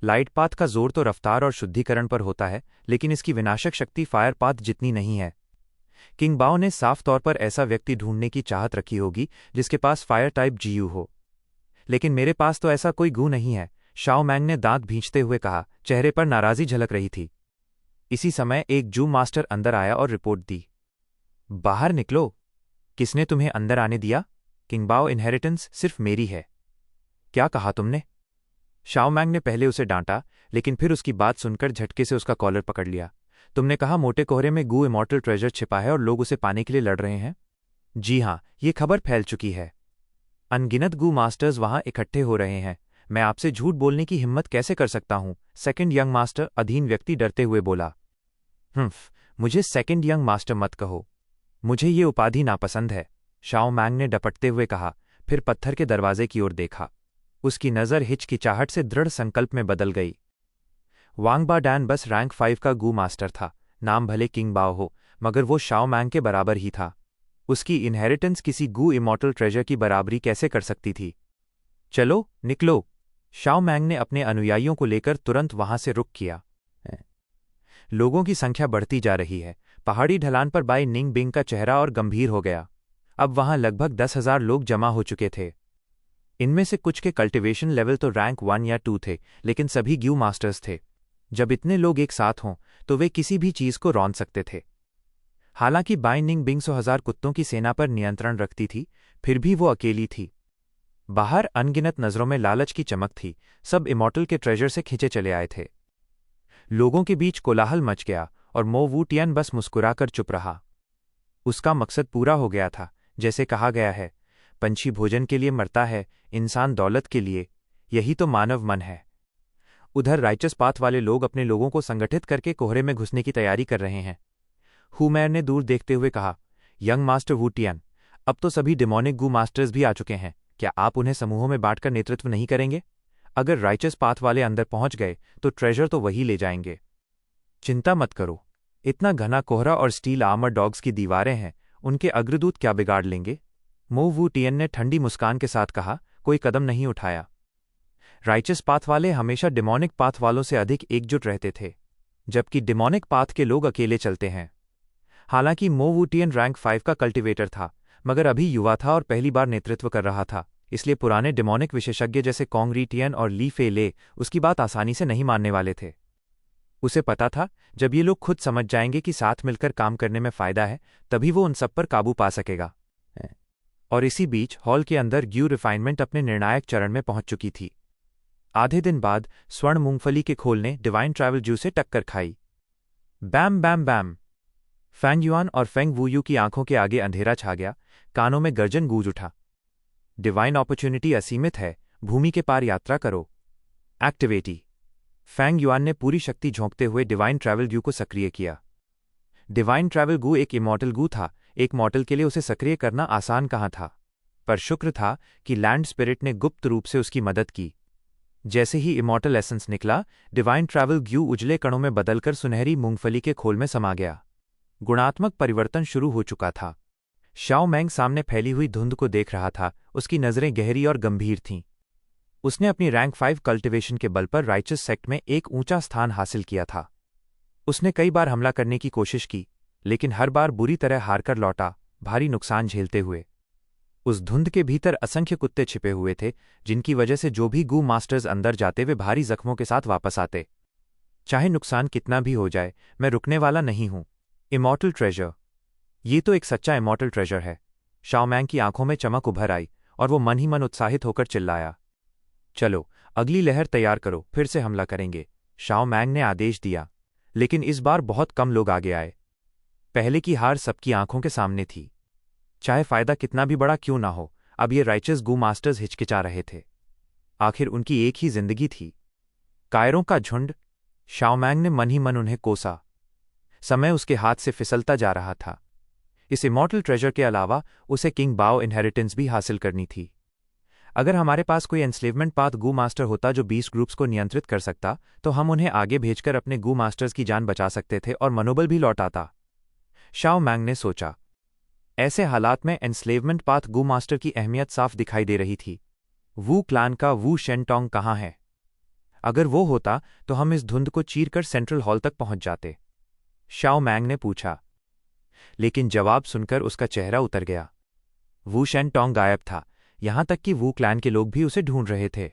लाइट पाथ का जोर तो रफ्तार और शुद्धिकरण पर होता है, लेकिन इसकी विनाशक शक्ति फायर पाथ जितनी नहीं है। किंग बाओ ने साफ तौर पर ऐसा व्यक्ति ढूंढने की चाहत रखी होगी जिसके पास फायर टाइप जीयू हो, लेकिन मेरे पास तो ऐसा कोई गू नहीं है, शाओ मैंग ने दांत भींचते हुए कहा, चेहरे पर नाराजी झलक रही थी। इसी समय एक जू मास्टर अंदर आया और रिपोर्ट दी। बाहर निकलो। किसने तुम्हें अंदर आने दिया? किंग बाओ इनहेरिटेंस सिर्फ मेरी है। क्या कहा तुमने? शाओ मैंग ने पहले उसे डांटा, लेकिन फिर उसकी बात सुनकर झटके से उसका कॉलर पकड़ लिया। तुमने कहा मोटे कोहरे में गू इमॉर्टल ट्रेजर छिपा है और लोग उसे पाने के लिए लड़ रहे हैं? जी हां, ये खबर फैल चुकी है। अनगिनत गू मास्टर्स वहां इकट्ठे हो रहे हैं। मैं आपसे झूठ बोलने की हिम्मत कैसे कर सकता हूं? सेकंड यंग मास्टर, अधीन व्यक्ति डरते हुए बोला। मुझे सेकंड यंग मास्टर मत कहो, मुझे ये उपाधि नापसंद है, शाओ मैंग ने डपटते हुए कहा, फिर पत्थर के दरवाजे की ओर देखा। उसकी नज़र हिचकिचाहट से दृढ़ संकल्प में बदल गई। वांग बा डैन बस रैंक 5 का गू मास्टर था, नाम भले किंग बाओ हो, मगर वो शाओ मैंग के बराबर ही था। उसकी इनहेरिटेंस किसी गू इमॉर्टल ट्रेजर की बराबरी कैसे कर सकती थी? चलो, निकलो। शाओ मैंग ने अपने अनुयायियों को लेकर तुरंत वहां से रुख किया। लोगों की संख्या बढ़ती जा रही है। पहाड़ी ढलान पर बाई निंग बिंग का चेहरा और गंभीर हो गया। अब वहां लगभग 10,000 लोग जमा हो चुके थे। इनमें से कुछ के कल्टिवेशन लेवल तो रैंक 1 या 2 थे, लेकिन सभी ग्यू मास्टर्स थे। जब इतने लोग एक साथ हों तो वे किसी भी चीज को रौंद सकते थे। हालांकि बाई निंग बिंग 100,000 कुत्तों की सेना पर नियंत्रण रखती थी, फिर भी वो अकेली थी। बाहर अनगिनत नजरों में लालच की चमक थी। सब इमॉर्टल के ट्रेजर से खिंचे चले आए थे। लोगों के बीच कोलाहल मच गया और मो वू टियन बस मुस्कुराकर चुप रहा। उसका मकसद पूरा हो गया था। जैसे कहा गया है, पंछी भोजन के लिए मरता है, इंसान दौलत के लिए। यही तो मानव मन है। उधर राइचस पाथ वाले लोग अपने लोगों को संगठित करके कोहरे में घुसने की तैयारी कर रहे हैं। हुमैर ने दूर देखते हुए कहा, यंग मास्टर वू टियन, अब तो सभी डिमोनिक गू मास्टर्स भी आ चुके हैं। क्या आप उन्हें समूहों में बांटकर नेतृत्व नहीं करेंगे? अगर राइचस पाथ वाले अंदर पहुंच गए तो ट्रेजर तो वही ले जाएंगे। चिंता मत करो, इतना घना कोहरा और स्टील आर्मर डॉग्स की दीवारें हैं, उनके अग्रदूत क्या बिगाड़ लेंगे? मो वू टियन ने ठंडी मुस्कान के साथ कहा। कोई कदम नहीं उठाया। राइचस पाथ वाले हमेशा डिमोनिक पाथ वालों से अधिक एकजुट रहते थे, जबकि डिमोनिक पाथ के लोग अकेले चलते हैं। हालांकि मो वू टियन रैंक 5 का कल्टिवेटर था, मगर अभी युवा था और पहली बार नेतृत्व कर रहा था, इसलिए पुराने डिमोनिक विशेषज्ञ जैसे कॉन्ग री टियन और ली फे ले उसकी बात आसानी से नहीं मानने वाले थे। उसे पता था, जब ये लोग खुद समझ जाएंगे कि साथ मिलकर काम करने में फायदा है, तभी वो उन सब पर काबू पा सकेगा। और इसी बीच हॉल के अंदर ग्यू रिफाइनमेंट अपने निर्णायक चरण में पहुंच चुकी थी। आधे दिन बाद स्वर्ण मूंगफली के खोल ने डिवाइन ट्रैवल जू से टक्कर खाई। बैम बैम बैम, फैंग युआन और फेंग वूयू की आंखों के आगे अंधेरा छा गया, कानों में गर्जन गूंज उठा। डिवाइन अपॉर्चुनिटी असीमित है, भूमि के पार यात्रा करो। एक्टिवेटी। फैंग युआन ने पूरी शक्ति झोंकते हुए डिवाइन ट्रैवल गू को सक्रिय किया। डिवाइन ट्रैवल गू एक इमॉर्टल गू था, एक मॉर्टल के लिए उसे सक्रिय करना आसान कहाँ था, पर शुक्र था कि लैंड स्पिरिट ने गुप्त रूप से उसकी मदद की। जैसे ही इमॉर्टल एसेंस निकला, डिवाइन ट्रैवल ग्यू उजले कणों में बदलकर सुनहरी मूंगफली के खोल में समा गया। गुणात्मक परिवर्तन शुरू हो चुका था। शाओ मैंग सामने फैली हुई धुंध को देख रहा था, उसकी नजरें गहरी और गंभीर थीं। उसने अपनी रैंक 5 कल्टिवेशन के बल पर राइचस सेक्ट में एक ऊंचा स्थान हासिल किया था। उसने कई बार हमला करने की कोशिश की, लेकिन हर बार बुरी तरह हारकर लौटा, भारी नुकसान झेलते हुए। उस धुंध के भीतर असंख्य कुत्ते छिपे हुए थे, जिनकी वजह से जो भी गू मास्टर्स अंदर जाते वे भारी जख्मों के साथ वापस आते। चाहे नुकसान कितना भी हो जाए, मैं रुकने वाला नहीं हूं। इमॉर्टल ट्रेजर, ये तो एक सच्चा इमॉर्टल ट्रेजर है। शाओ मैंग की आंखों में चमक उभर आई और वो मन ही मन उत्साहित होकर चिल्लाया। चलो, अगली लहर तैयार करो, फिर से हमला करेंगे, शाओ मैंग ने आदेश दिया। लेकिन इस बार बहुत कम लोग आगे आए। पहले की हार सबकी आंखों के सामने थी। चाहे फायदा कितना भी बड़ा क्यों ना हो, अब ये राइचस गू मास्टर्स हिचकिचा रहे थे। आखिर उनकी एक ही जिंदगी थी। कायरों का झुंड। शाओ मैंग ने मन ही मन उन्हें कोसा। समय उसके हाथ से फिसलता जा रहा था। इस इमॉर्टल ट्रेजर के अलावा उसे किंग बाओ इनहेरिटेंस भी हासिल करनी थी। अगर हमारे पास कोई एनस्लेवमेंट पाथ गू मास्टर होता जो 20 ग्रुप्स को नियंत्रित कर सकता, तो हम उन्हें आगे भेजकर अपने गू मास्टर्स की जान बचा सकते थे और मनोबल भी लौटाता, शाओ मैंग ने सोचा। ऐसे हालात में एनस्लेवमेंट पाथ गू मास्टर की अहमियत साफ दिखाई दे रही थी। वू क्लान का वू शेनटोंग कहाँ है? अगर वो होता तो हम इस धुंध को चीरकर सेंट्रल हॉल तक पहुंच जाते, शाओ मैंग ने पूछा। लेकिन जवाब सुनकर उसका चेहरा उतर गया। वू शेनटोंग गायब था, यहां तक कि वू क्लैन के लोग भी उसे ढूंढ रहे थे।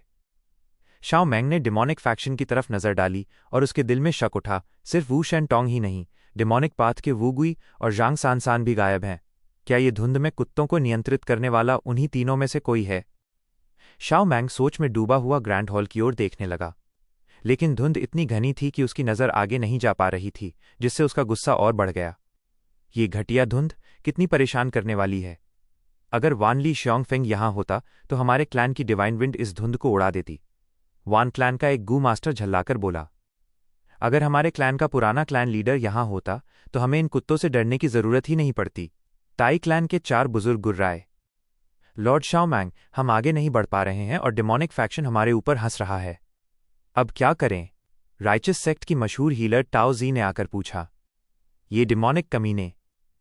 शाओ मैंग ने डिमोनिक फैक्शन की तरफ नजर डाली और उसके दिल में शक उठा। सिर्फ वू शेनटोंग ही नहीं, डिमोनिक पाथ के वू गुई और जांग सानसान भी गायब हैं। क्या ये धुंध में कुत्तों को नियंत्रित करने वाला उन्हीं तीनों में से कोई है? शाओ मैंग सोच में डूबा हुआ ग्रैंड हॉल की ओर देखने लगा। लेकिन धुंध इतनी घनी थी कि उसकी नजर आगे नहीं जा पा रही थी, जिससे उसका गुस्सा और बढ़ गया। ये घटिया धुंध कितनी परेशान करने वाली है। अगर वान ली श्योंगफेंग यहां होता तो हमारे क्लैन की डिवाइन विंड इस धुंध को उड़ा देती, वान क्लैन का एक गू मास्टर झल्लाकर बोला। अगर हमारे क्लैन का पुराना क्लैन लीडर यहां होता तो हमें इन कुत्तों से डरने की जरूरत ही नहीं पड़ती, ताई क्लैन के 4 बुजुर्ग गुर्राए। लॉर्ड शाओ मैंग, हम आगे नहीं बढ़ पा रहे हैं और डिमोनिक फैक्शन हमारे ऊपर हंस रहा है। अब क्या करें? राइचस सेक्ट की मशहूर हीलर टाओ जी ने आकर पूछा। ये डिमोनिक कमीने।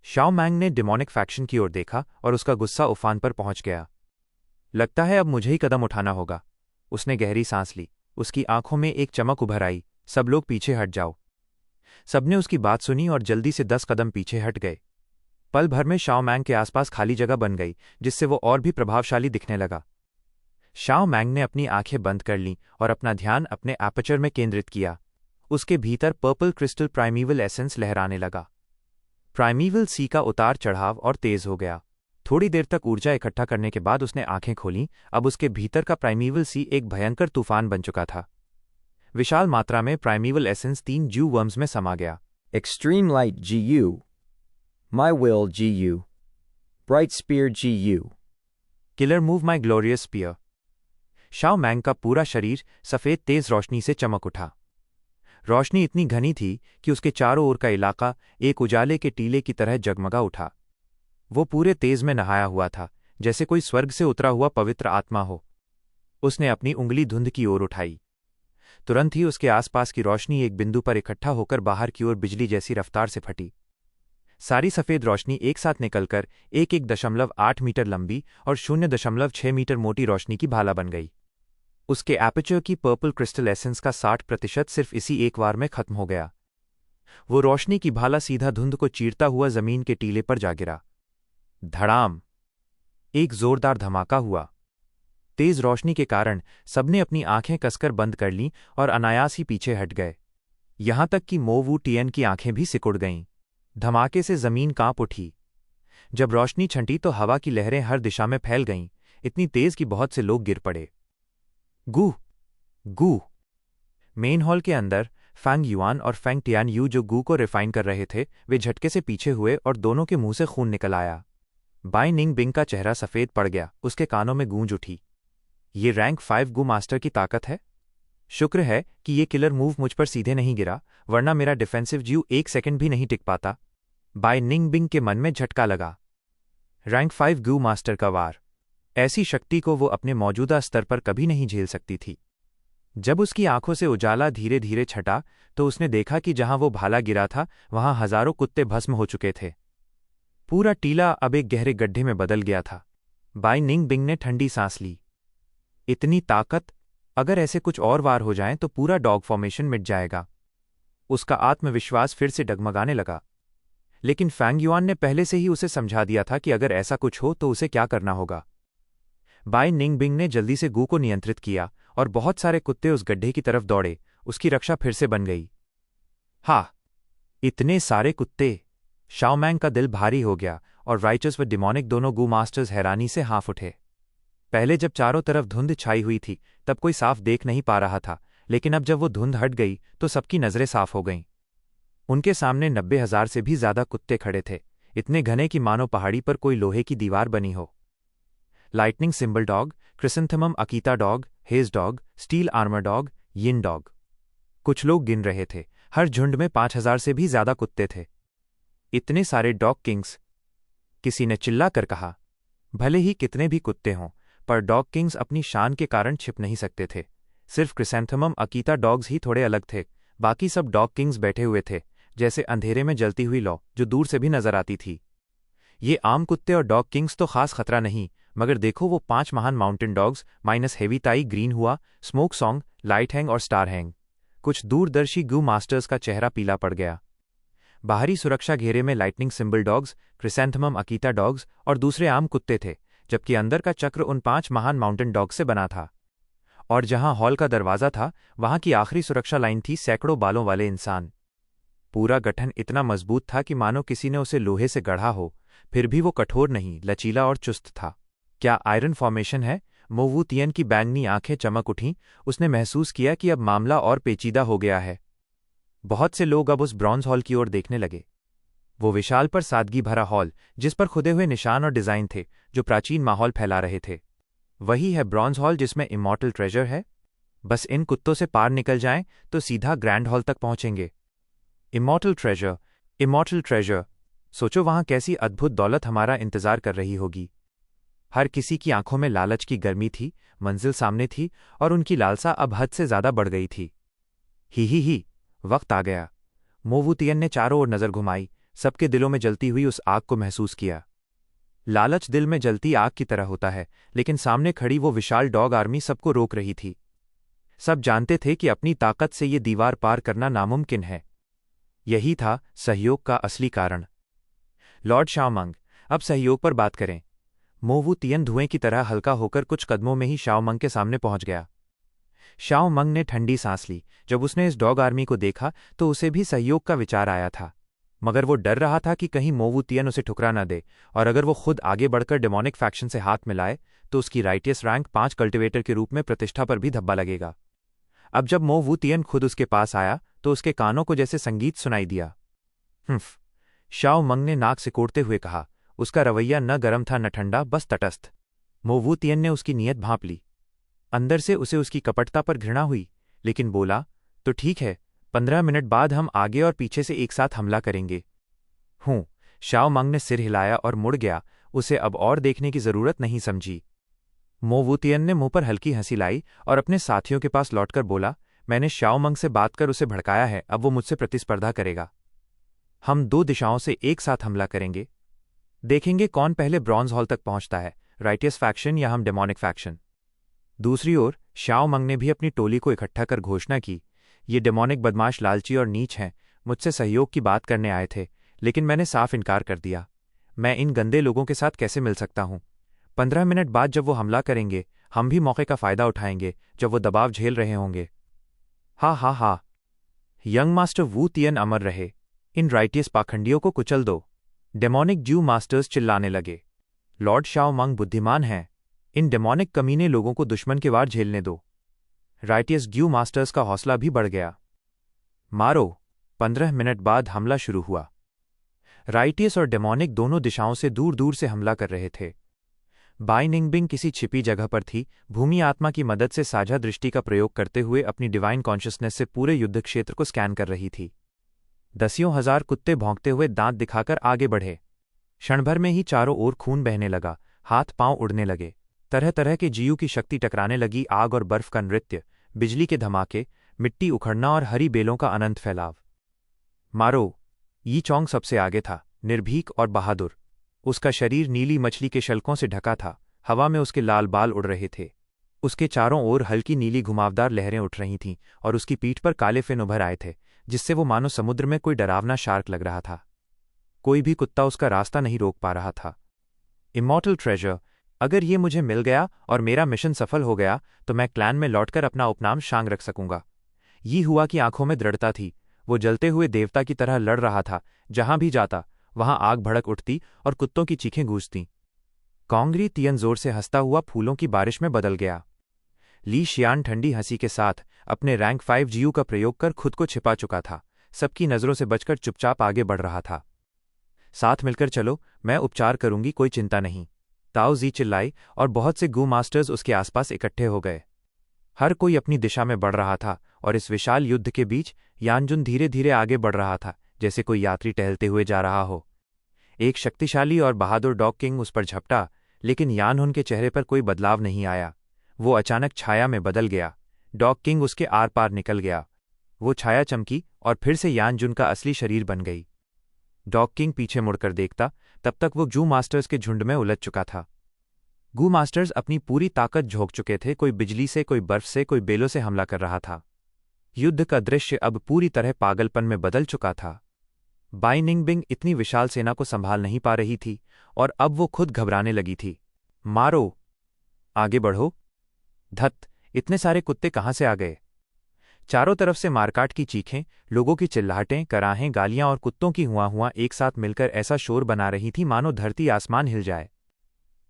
शाओ मैंग ने डिमोनिक फैक्शन की ओर देखा और उसका गुस्सा उफान पर पहुंच गया। लगता है अब मुझे ही कदम उठाना होगा। उसने गहरी सांस ली। उसकी आंखों में एक चमक उभर आई। सब लोग पीछे हट जाओ। सबने उसकी बात सुनी और जल्दी से 10 कदम पीछे हट गए। पल भर में शाओ मैंग के आसपास खाली जगह बन गई, जिससे वो और भी प्रभावशाली दिखने लगा। शाओ मैंग ने अपनी आंखें बंद कर लीं और अपना ध्यान अपने एपर्चर में केंद्रित किया। उसके भीतर पर्पल क्रिस्टल प्राइमीवल एसेंस लहराने लगा। प्राइमीवल सी का उतार चढ़ाव और तेज हो गया। थोड़ी देर तक ऊर्जा इकट्ठा करने के बाद उसने आंखें खोलीं। अब उसके भीतर का प्राइमीवल सी एक भयंकर तूफान बन चुका था। विशाल मात्रा में प्राइमीवल एसेंस 3 जू वर्म्स में समा गया। Extreme Light GU. My Will GU. Bright Spear GU. Killer move my glorious spear. Shao Meng का पूरा शरीर सफेद तेज रोशनी से चमक उठा। रोशनी इतनी घनी थी कि उसके चारों ओर का इलाका एक उजाले के टीले की तरह जगमगा उठा। वो पूरे तेज में नहाया हुआ था, जैसे कोई स्वर्ग से उतरा हुआ पवित्र आत्मा हो। उसने अपनी उंगली धुंध की ओर उठाई। तुरंत ही उसके आसपास की रोशनी एक बिंदु पर इकट्ठा होकर बाहर की ओर बिजली जैसी रफ्तार से फटी। सारी सफेद रोशनी एक साथ निकलकर 1.8 मीटर लंबी और 0.6 मीटर मोटी रोशनी की भाला बन गई। उसके एपर्चर की पर्पल क्रिस्टल एसेंस का 60% सिर्फ इसी एक वार में खत्म हो गया। वो रोशनी की भाला सीधा धुंध को चीरता हुआ जमीन के टीले पर जा गिरा। धड़ाम! एक जोरदार धमाका हुआ। तेज रोशनी के कारण सबने अपनी आंखें कसकर बंद कर लीं और अनायास ही पीछे हट गए। यहां तक कि मो वू टियन की आंखें भी सिकुड़ गईं। धमाके से जमीन कांप उठी। जब रोशनी छंटी तो हवा की लहरें हर दिशा में फैल गईं, इतनी तेज कि बहुत से लोग गिर पड़े। गू गू। मेन हॉल के अंदर फैंग युआन और फैंग टियान यू, जो गू को रिफाइन कर रहे थे, वे झटके से पीछे हुए और दोनों के मुंह से खून निकल आया। बाई निंग बिंग का चेहरा सफेद पड़ गया। उसके कानों में गूंज उठी। ये रैंक 5 गू मास्टर की ताकत है। शुक्र है कि ये किलर मूव मुझ पर सीधे नहीं गिरा, वरना मेरा डिफेंसिव ज्यू 1 सेकंड भी नहीं टिक पाता। बाई निंग बिंग के मन में झटका लगा। रैंक 5 गू मास्टर का वार। ऐसी शक्ति को वो अपने मौजूदा स्तर पर कभी नहीं झेल सकती थी। जब उसकी आंखों से उजाला धीरे धीरे छटा तो उसने देखा कि जहां वो भाला गिरा था वहां हजारों कुत्ते भस्म हो चुके थे। पूरा टीला अब एक गहरे गड्ढे में बदल गया था। बाई निंग बिंग ने ठंडी सांस ली। इतनी ताकत! अगर ऐसे कुछ और वार हो जाएं तो पूरा डॉग फॉर्मेशन मिट जाएगा। उसका आत्मविश्वास फिर से डगमगाने लगा। लेकिन फैंग युआन ने पहले से ही उसे समझा दिया था कि अगर ऐसा कुछ हो तो उसे क्या करना होगा। बाई निंगबिंग ने जल्दी से गू को नियंत्रित किया और बहुत सारे कुत्ते उस गड्ढे की तरफ दौड़े। उसकी रक्षा फिर से बन गई। हाँ, इतने सारे कुत्ते! शाओमैंग का दिल भारी हो गया और राइचस व डिमोनिक दोनों गू मास्टर्स हैरानी से हाँफ उठे। पहले जब चारों तरफ धुंध छाई हुई थी तब कोई साफ देख नहीं पा रहा था, लेकिन अब जब वो धुंध हट गई तो सबकी नजरें साफ हो गईं। उनके सामने 90,000 से भी ज्यादा कुत्ते खड़े थे, इतने घने कि मानो पहाड़ी पर कोई लोहे की दीवार बनी हो। Lightning symbol dog, chrysanthemum Akita dog, hedge dog, steel armour dog, yin dog. कुछ लोग गिन रहे थे, हर झुंड में 5,000 से भी ज्यादा कुत्ते थे। इतने सारे डॉग किंग्स! किसी ने चिल्ला कर कहा। भले ही कितने भी कुत्ते हों, पर डॉग किंग्स अपनी शान के कारण छिप नहीं सकते थे। सिर्फ क्रिसेंथेमम अकीता डॉग्स ही थोड़े अलग थे, बाकी सब डॉग किंग्स बैठे हुए थे, जैसे अंधेरे में जलती हुई लौ जो दूर से भी नजर आती थी। ये आम कुत्ते और डॉग किंग्स तो खास खतरा नहीं, मगर देखो वो 5 महान माउंटेन डॉग्स माइनस हेवी ताई, ग्रीन हुआ, स्मोक सॉन्ग, लाइट हैंग और स्टार हैंग। कुछ दूरदर्शी गू मास्टर्स का चेहरा पीला पड़ गया। बाहरी सुरक्षा घेरे में lightning symbol dogs, chrysanthemum Akita dogs और दूसरे आम कुत्ते थे, जबकि अंदर का चक्र उन 5 महान माउंटेन डॉग से बना था। और जहां हॉल का दरवाजा था, वहां की आखिरी सुरक्षा लाइन थी सैकड़ों बालों वाले इंसान। पूरा गठन इतना मजबूत था कि मानो किसी ने उसे लोहे से गढ़ा हो, फिर भी वो कठोर नहीं, लचीला और चुस्त था। क्या आयरन फॉर्मेशन है? मोवू तियन की बैंगनी आंखें चमक उठीं। उसने महसूस किया कि अब मामला और पेचीदा हो गया है। बहुत से लोग अब उस ब्रॉन्ज हॉल की ओर देखने लगे। वो विशाल पर सादगी भरा हॉल, जिस पर खुदे हुए निशान और डिजाइन थे जो प्राचीन माहौल फैला रहे थे। वही है ब्रॉन्ज हॉल जिसमें इमॉर्टल ट्रेजर है। बस इन कुत्तों से पार निकल जाएं तो सीधा ग्रैंड हॉल तक पहुंचेंगे। Immortal treasure, immortal treasure. सोचो वहां कैसी अद्भुत दौलत हमारा इंतजार कर रही होगी। हर किसी की आंखों में लालच की गर्मी थी, मंजिल सामने थी और उनकी लालसा अब हद से ज्यादा बढ़ गई थी। ही, वक्त आ गया। मोवू तियन ने चारों ओर नजर घुमाई, सबके दिलों में जलती हुई उस आग को महसूस किया। लालच दिल में जलती आग की तरह होता है, लेकिन सामने खड़ी वो विशाल डॉग आर्मी सबको रोक रही थी। सब जानते थे कि अपनी ताकत से ये दीवार पार करना नामुमकिन है। यही था सहयोग का असली कारण। लॉर्ड शाओमंग, अब सहयोग पर बात करें। मोवू तियन धुएं की तरह हल्का होकर कुछ कदमों में ही शाओमंग के सामने पहुंच गया। शाओमंग ने ठंडी सांस ली। जब उसने इस डॉग आर्मी को देखा तो उसे भी सहयोग का विचार आया था, मगर वो डर रहा था कि कहीं मोवू तियन उसे ठुकरा न दे, और अगर वो खुद आगे बढ़कर डेमोनिक फैक्शन से हाथ मिलाए तो उसकी राइटियस रैंक 5 कल्टिवेटर के रूप में प्रतिष्ठा पर भी धब्बा लगेगा। अब जब मोवू तियन खुद उसके पास आया तो उसके कानों को जैसे संगीत सुनाई दिया। शाओमंग ने नाक सिकोड़ते हुए कहा। उसका रवैया न गर्म था न ठंडा, बस तटस्थ। मोवू तियन ने उसकी नीयत भांप ली। अंदर से उसे उसकी कपटता पर घृणा हुई, लेकिन बोला, तो ठीक है, 15 मिनट बाद हम आगे और पीछे से एक साथ हमला करेंगे। शाओमंग ने सिर हिलाया और मुड़ गया। उसे अब और देखने की जरूरत नहीं समझी। मोवू तियन ने मुंह पर हल्की हंसी लाई और अपने साथियों के पास लौटकर बोला, मैंने शाओमंग से बात कर उसे भड़काया है, अब वो मुझसे प्रतिस्पर्धा करेगा। हम 2 दिशाओं से एक साथ हमला करेंगे। देखेंगे कौन पहले ब्रॉन्ज हॉल तक पहुंचता है, राइटियस फैक्शन या हम डेमोनिक फैक्शन। दूसरी ओर शाओमंग ने भी अपनी टोली को इकट्ठा कर घोषणा की, ये डेमोनिक बदमाश लालची और नीच हैं, मुझसे सहयोग की बात करने आए थे, लेकिन मैंने साफ इनकार कर दिया। मैं इन गंदे लोगों के साथ कैसे मिल सकता हूं? 15 मिनट बाद जब वो हमला करेंगे, हम भी मौके का फायदा उठाएंगे जब वो दबाव झेल रहे होंगे। हा। यंग मास्टर वू तियन अमर रहे। इन राइटियस पाखंडियों को कुचल दो। डेमोनिक ज्यू मास्टर्स चिल्लाने लगे। लॉर्ड शाओमंग बुद्धिमान हैं, इन डेमोनिक कमीने लोगों को दुश्मन के वार झेलने दो। राइटियस ग्यू मास्टर्स का हौसला भी बढ़ गया। मारो। 15 मिनट बाद हमला शुरू हुआ। राइटियस और डेमोनिक दोनों दिशाओं से दूर दूर से हमला कर रहे थे। बाई निंगबिंग किसी छिपी जगह पर थी, भूमि आत्मा की मदद से साझा दृष्टि का प्रयोग करते हुए अपनी डिवाइन कॉन्शियसनेस से पूरे युद्ध क्षेत्र को स्कैन कर रही थी। 10,000 कुत्ते भौंकते हुए दांत दिखाकर आगे बढ़े। क्षणभर में ही चारों ओर खून बहने लगा, हाथ पांव उड़ने लगे, तरह तरह के जीव की शक्ति टकराने लगी। आग और बर्फ का नृत्य, बिजली के धमाके, मिट्टी उखड़ना और हरी बेलों का अनंत फैलाव। मारो। यी चोंग सबसे आगे था, निर्भीक और बहादुर। उसका शरीर नीली मछली के शल्कों से ढका था, हवा में उसके लाल बाल उड़ रहे थे। उसके चारों ओर हल्की नीली घुमावदार लहरें उठ रही थीं और उसकी पीठ पर काले फिन उभर आए थे, जिससे वो मानो समुद्र में कोई डरावना शार्क लग रहा था। कोई भी कुत्ता उसका रास्ता नहीं रोक पा रहा था। इमॉर्टल ट्रेजर, अगर ये मुझे मिल गया और मेरा मिशन सफल हो गया तो मैं क्लैन में लौटकर अपना उपनाम शांग रख सकूंगा। ये हुआ कि आंखों में दृढ़ता थी। वो जलते हुए देवता की तरह लड़ रहा था। जहां भी जाता वहां आग भड़क उठती और कुत्तों की चीखें गूंजतीं। कॉन्ग्री तियन जोर से हंसता हुआ फूलों की बारिश में बदल गया। ली शियान ठंडी हंसी के साथ अपने रैंक 5 जीयू का प्रयोग कर खुद को छिपा चुका था। सबकी नजरों से बचकर चुपचाप आगे बढ़ रहा था। साथ मिलकर चलो, मैं उपचार करूंगी, कोई चिंता नहीं, ताओ जी चिल्लाई और बहुत से गू मास्टर्स उसके आसपास इकट्ठे हो गए। हर कोई अपनी दिशा में बढ़ रहा था और इस विशाल युद्ध के बीच यानजुन धीरे धीरे आगे बढ़ रहा था, जैसे कोई यात्री टहलते हुए जा रहा हो। एक शक्तिशाली और बहादुर डॉग किंग उस पर झपटा, लेकिन यानहुन के चेहरे पर कोई बदलाव नहीं आया। वो अचानक छाया में बदल गया। डॉग किंग उसके आर पार निकल गया। वो छाया चमकी और फिर से यानजुन का असली शरीर बन गई। डॉग किंग पीछे मुड़कर देखता, तब तक वो गू मास्टर्स के झुंड में उलझ चुका था। गू मास्टर्स अपनी पूरी ताकत झोंक चुके थे। कोई बिजली से, कोई बर्फ से, कोई बेलों से हमला कर रहा था। युद्ध का दृश्य अब पूरी तरह पागलपन में बदल चुका था। बाई निंगबिंग इतनी विशाल सेना को संभाल नहीं पा रही थी और अब वो खुद घबराने लगी थी। मारो, आगे बढ़ो। धत, इतने सारे कुत्ते कहां से आ गए? चारों तरफ से मारकाट की चीखें, लोगों की चिल्लाहटें, कराहें, गालियां और कुत्तों की हुआ एक साथ मिलकर ऐसा शोर बना रही थी मानो धरती आसमान हिल जाए।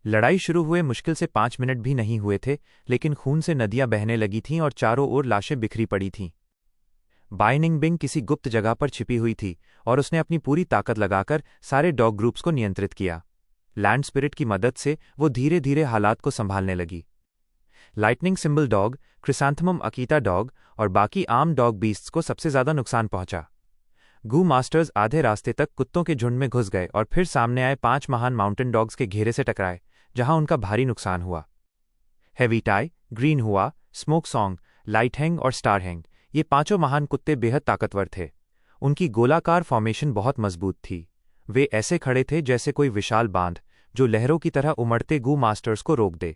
लड़ाई शुरू हुए मुश्किल से 5 मिनट भी नहीं हुए थे, लेकिन खून से नदियां बहने लगी थीं और चारों ओर लाशें बिखरी पड़ी थीं। बाई निंगबिंग किसी गुप्त जगह पर छिपी हुई थी और उसने अपनी पूरी ताकत लगाकर सारे डॉग ग्रुप्स को नियंत्रित किया। लैंड स्पिरिट की मदद से वो धीरे धीरे हालात को संभालने लगी। Lightning symbol dog, chrysanthemum Akita dog और बाकी आम डॉग बीस्ट्स को सबसे ज्यादा नुकसान पहुंचा। गू मास्टर्स आधे रास्ते तक कुत्तों के झुंड में घुस गए और फिर सामने आए 5 महान माउंटेन डॉग्स के घेरे से टकराए, जहां उनका भारी नुकसान हुआ। हेवी टाई, ग्रीन हुआ, स्मोक सॉन्ग, लाइट हैंग और स्टार हैंग, ये 5 महान कुत्ते बेहद ताकतवर थे। उनकी गोलाकार फॉर्मेशन बहुत मजबूत थी। वे ऐसे खड़े थे जैसे कोई विशाल बांध जो लहरों की तरह उमड़ते गू मास्टर्स को रोक दे।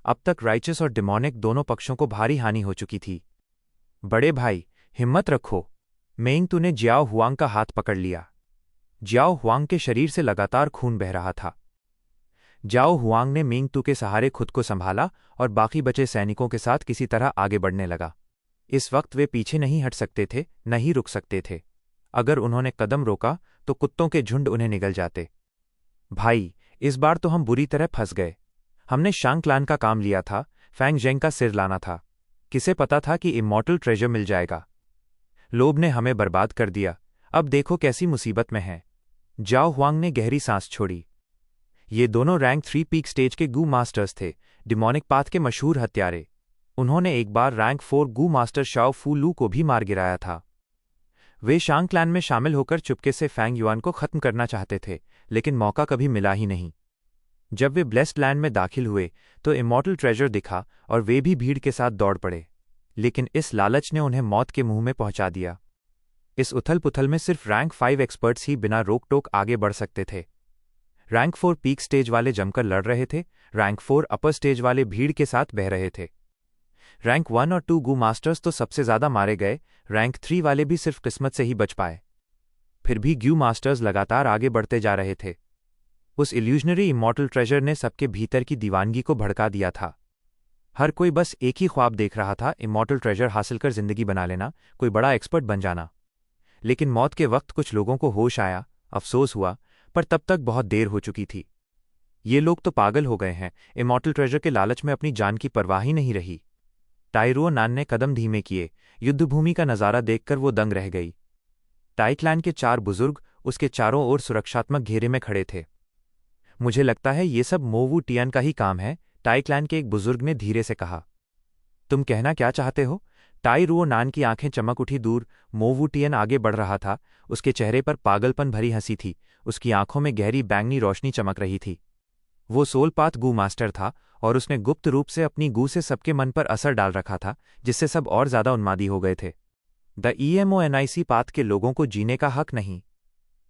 अब तक राइचस और डिमोनिक दोनों पक्षों को भारी हानि हो चुकी थी। बड़े भाई, हिम्मत रखो। मेंग तू ने जियाओ हुआंग का हाथ पकड़ लिया। जियाओ हुआंग के शरीर से लगातार खून बह रहा था। जियाओ हुआंग ने मेंग तू के सहारे खुद को संभाला और बाकी बचे सैनिकों के साथ किसी तरह आगे बढ़ने लगा। इस वक्त वे पीछे नहीं हट सकते थे, न ही रुक सकते थे। अगर उन्होंने कदम रोका तो कुत्तों के झुंड उन्हें निगल जाते। भाई, इस बार तो हम बुरी तरह फंस गए। हमने शांग क्लैन का काम लिया था, फैंग जेंग का सिर लाना था। किसे पता था कि इमॉर्टल ट्रेजर मिल जाएगा? लोभ ने हमें बर्बाद कर दिया। अब देखो कैसी मुसीबत में हैं। जाओ हुआंग ने गहरी सांस छोड़ी। ये दोनों रैंक 3 पीक स्टेज के गू मास्टर्स थे, डिमोनिक पाथ के मशहूर हत्यारे। उन्होंने एक बार रैंक 4 गू मास्टर शाओ फू लू को भी मार गिराया था। वे शांग क्लैन में शामिल होकर चुपके से फैंग युआन को खत्म करना चाहते थे, लेकिन मौका कभी मिला ही नहीं। जब वे ब्लेस्ड लैंड में दाखिल हुए तो इमॉर्टल ट्रेजर दिखा और वे भी भीड़ के साथ दौड़ पड़े, लेकिन इस लालच ने उन्हें मौत के मुंह में पहुंचा दिया। इस उथल पुथल में सिर्फ रैंक 5 एक्सपर्ट्स ही बिना रोक टोक आगे बढ़ सकते थे। रैंक 4 पीक स्टेज वाले जमकर लड़ रहे थे, रैंक 4 अपर स्टेज वाले भीड़ के साथ बह रहे थे। रैंक 1 और 2 गू मास्टर्स तो सबसे ज्यादा मारे गए, रैंक 3 वाले भी सिर्फ किस्मत से ही बच पाए। फिर भी ग्यू मास्टर्स लगातार आगे बढ़ते जा रहे थे। उस इल्यूजनरी इमॉर्टल ट्रेजर ने सबके भीतर की दीवानगी को भड़का दिया था। हर कोई बस एक ही ख्वाब देख रहा था, इमॉर्टल ट्रेजर हासिल कर जिंदगी बना लेना, कोई बड़ा एक्सपर्ट बन जाना। लेकिन मौत के वक्त कुछ लोगों को होश आया, अफसोस हुआ, पर तब तक बहुत देर हो चुकी थी। ये लोग तो पागल हो गए हैं, इमॉर्टल ट्रेजर के लालच में अपनी जान की परवाह ही नहीं रही। टाई रुओ नान ने कदम धीमे किए। युद्धभूमि का नज़ारा देखकर वो दंग रह गई। टाई क्लैन के 4 बुजुर्ग उसके चारों ओर सुरक्षात्मक घेरे में खड़े थे। मुझे लगता है ये सब मोवू टियन का ही काम है, टाई क्लैन के एक बुजुर्ग ने धीरे से कहा। तुम कहना क्या चाहते हो? टाई रुओ नान की आंखें चमक उठी दूर। मोवू टियन आगे बढ़ रहा था, उसके चेहरे पर पागलपन भरी हंसी थी, उसकी आंखों में गहरी बैंगनी रोशनी चमक रही थी। वो सोलपाथ गू मास्टर था और उसने गुप्त रूप से अपनी गू से सबके मन पर असर डाल रखा था, जिससे सब और ज्यादा उन्मादी हो गए थे। द EMONIC पाथ के लोगों को जीने का हक नहीं,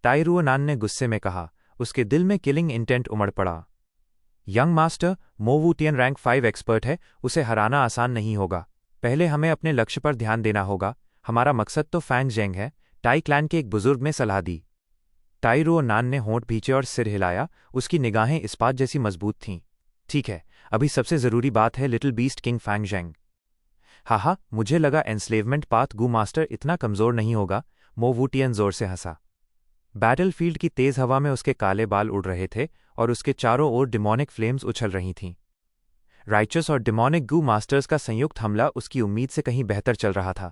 टाई रुओ नान ने गुस्से में कहा। उसके दिल में किलिंग इंटेंट उमड़ पड़ा। यंग मास्टर, मोवू टियन रैंक 5 एक्सपर्ट है, उसे हराना आसान नहीं होगा। पहले हमें अपने लक्ष्य पर ध्यान देना होगा। हमारा मकसद तो फैंग जेंग है, टाई क्लैन के एक बुजुर्ग ने सलाह दी। टाई रुओ नान ने होंठ भींचे और सिर हिलाया, उसकी निगाहें इस्पात जैसी मजबूत थीं। ठीक है, अभी सबसे ज़रूरी बात है little beast king Fang Zeng. हाहा, मुझे लगा एनस्लेवमेंट पाथ गू मास्टर इतना कमज़ोर नहीं होगा, मो वूटियन जोर से हंसा। बैटलफील्ड की तेज़ हवा में उसके काले बाल उड़ रहे थे और उसके चारों ओर डिमोनिक फ्लेम्स उछल रही थीं। राइचस और डिमोनिक गू मास्टर्स का संयुक्त हमला उसकी उम्मीद से कहीं बेहतर चल रहा था।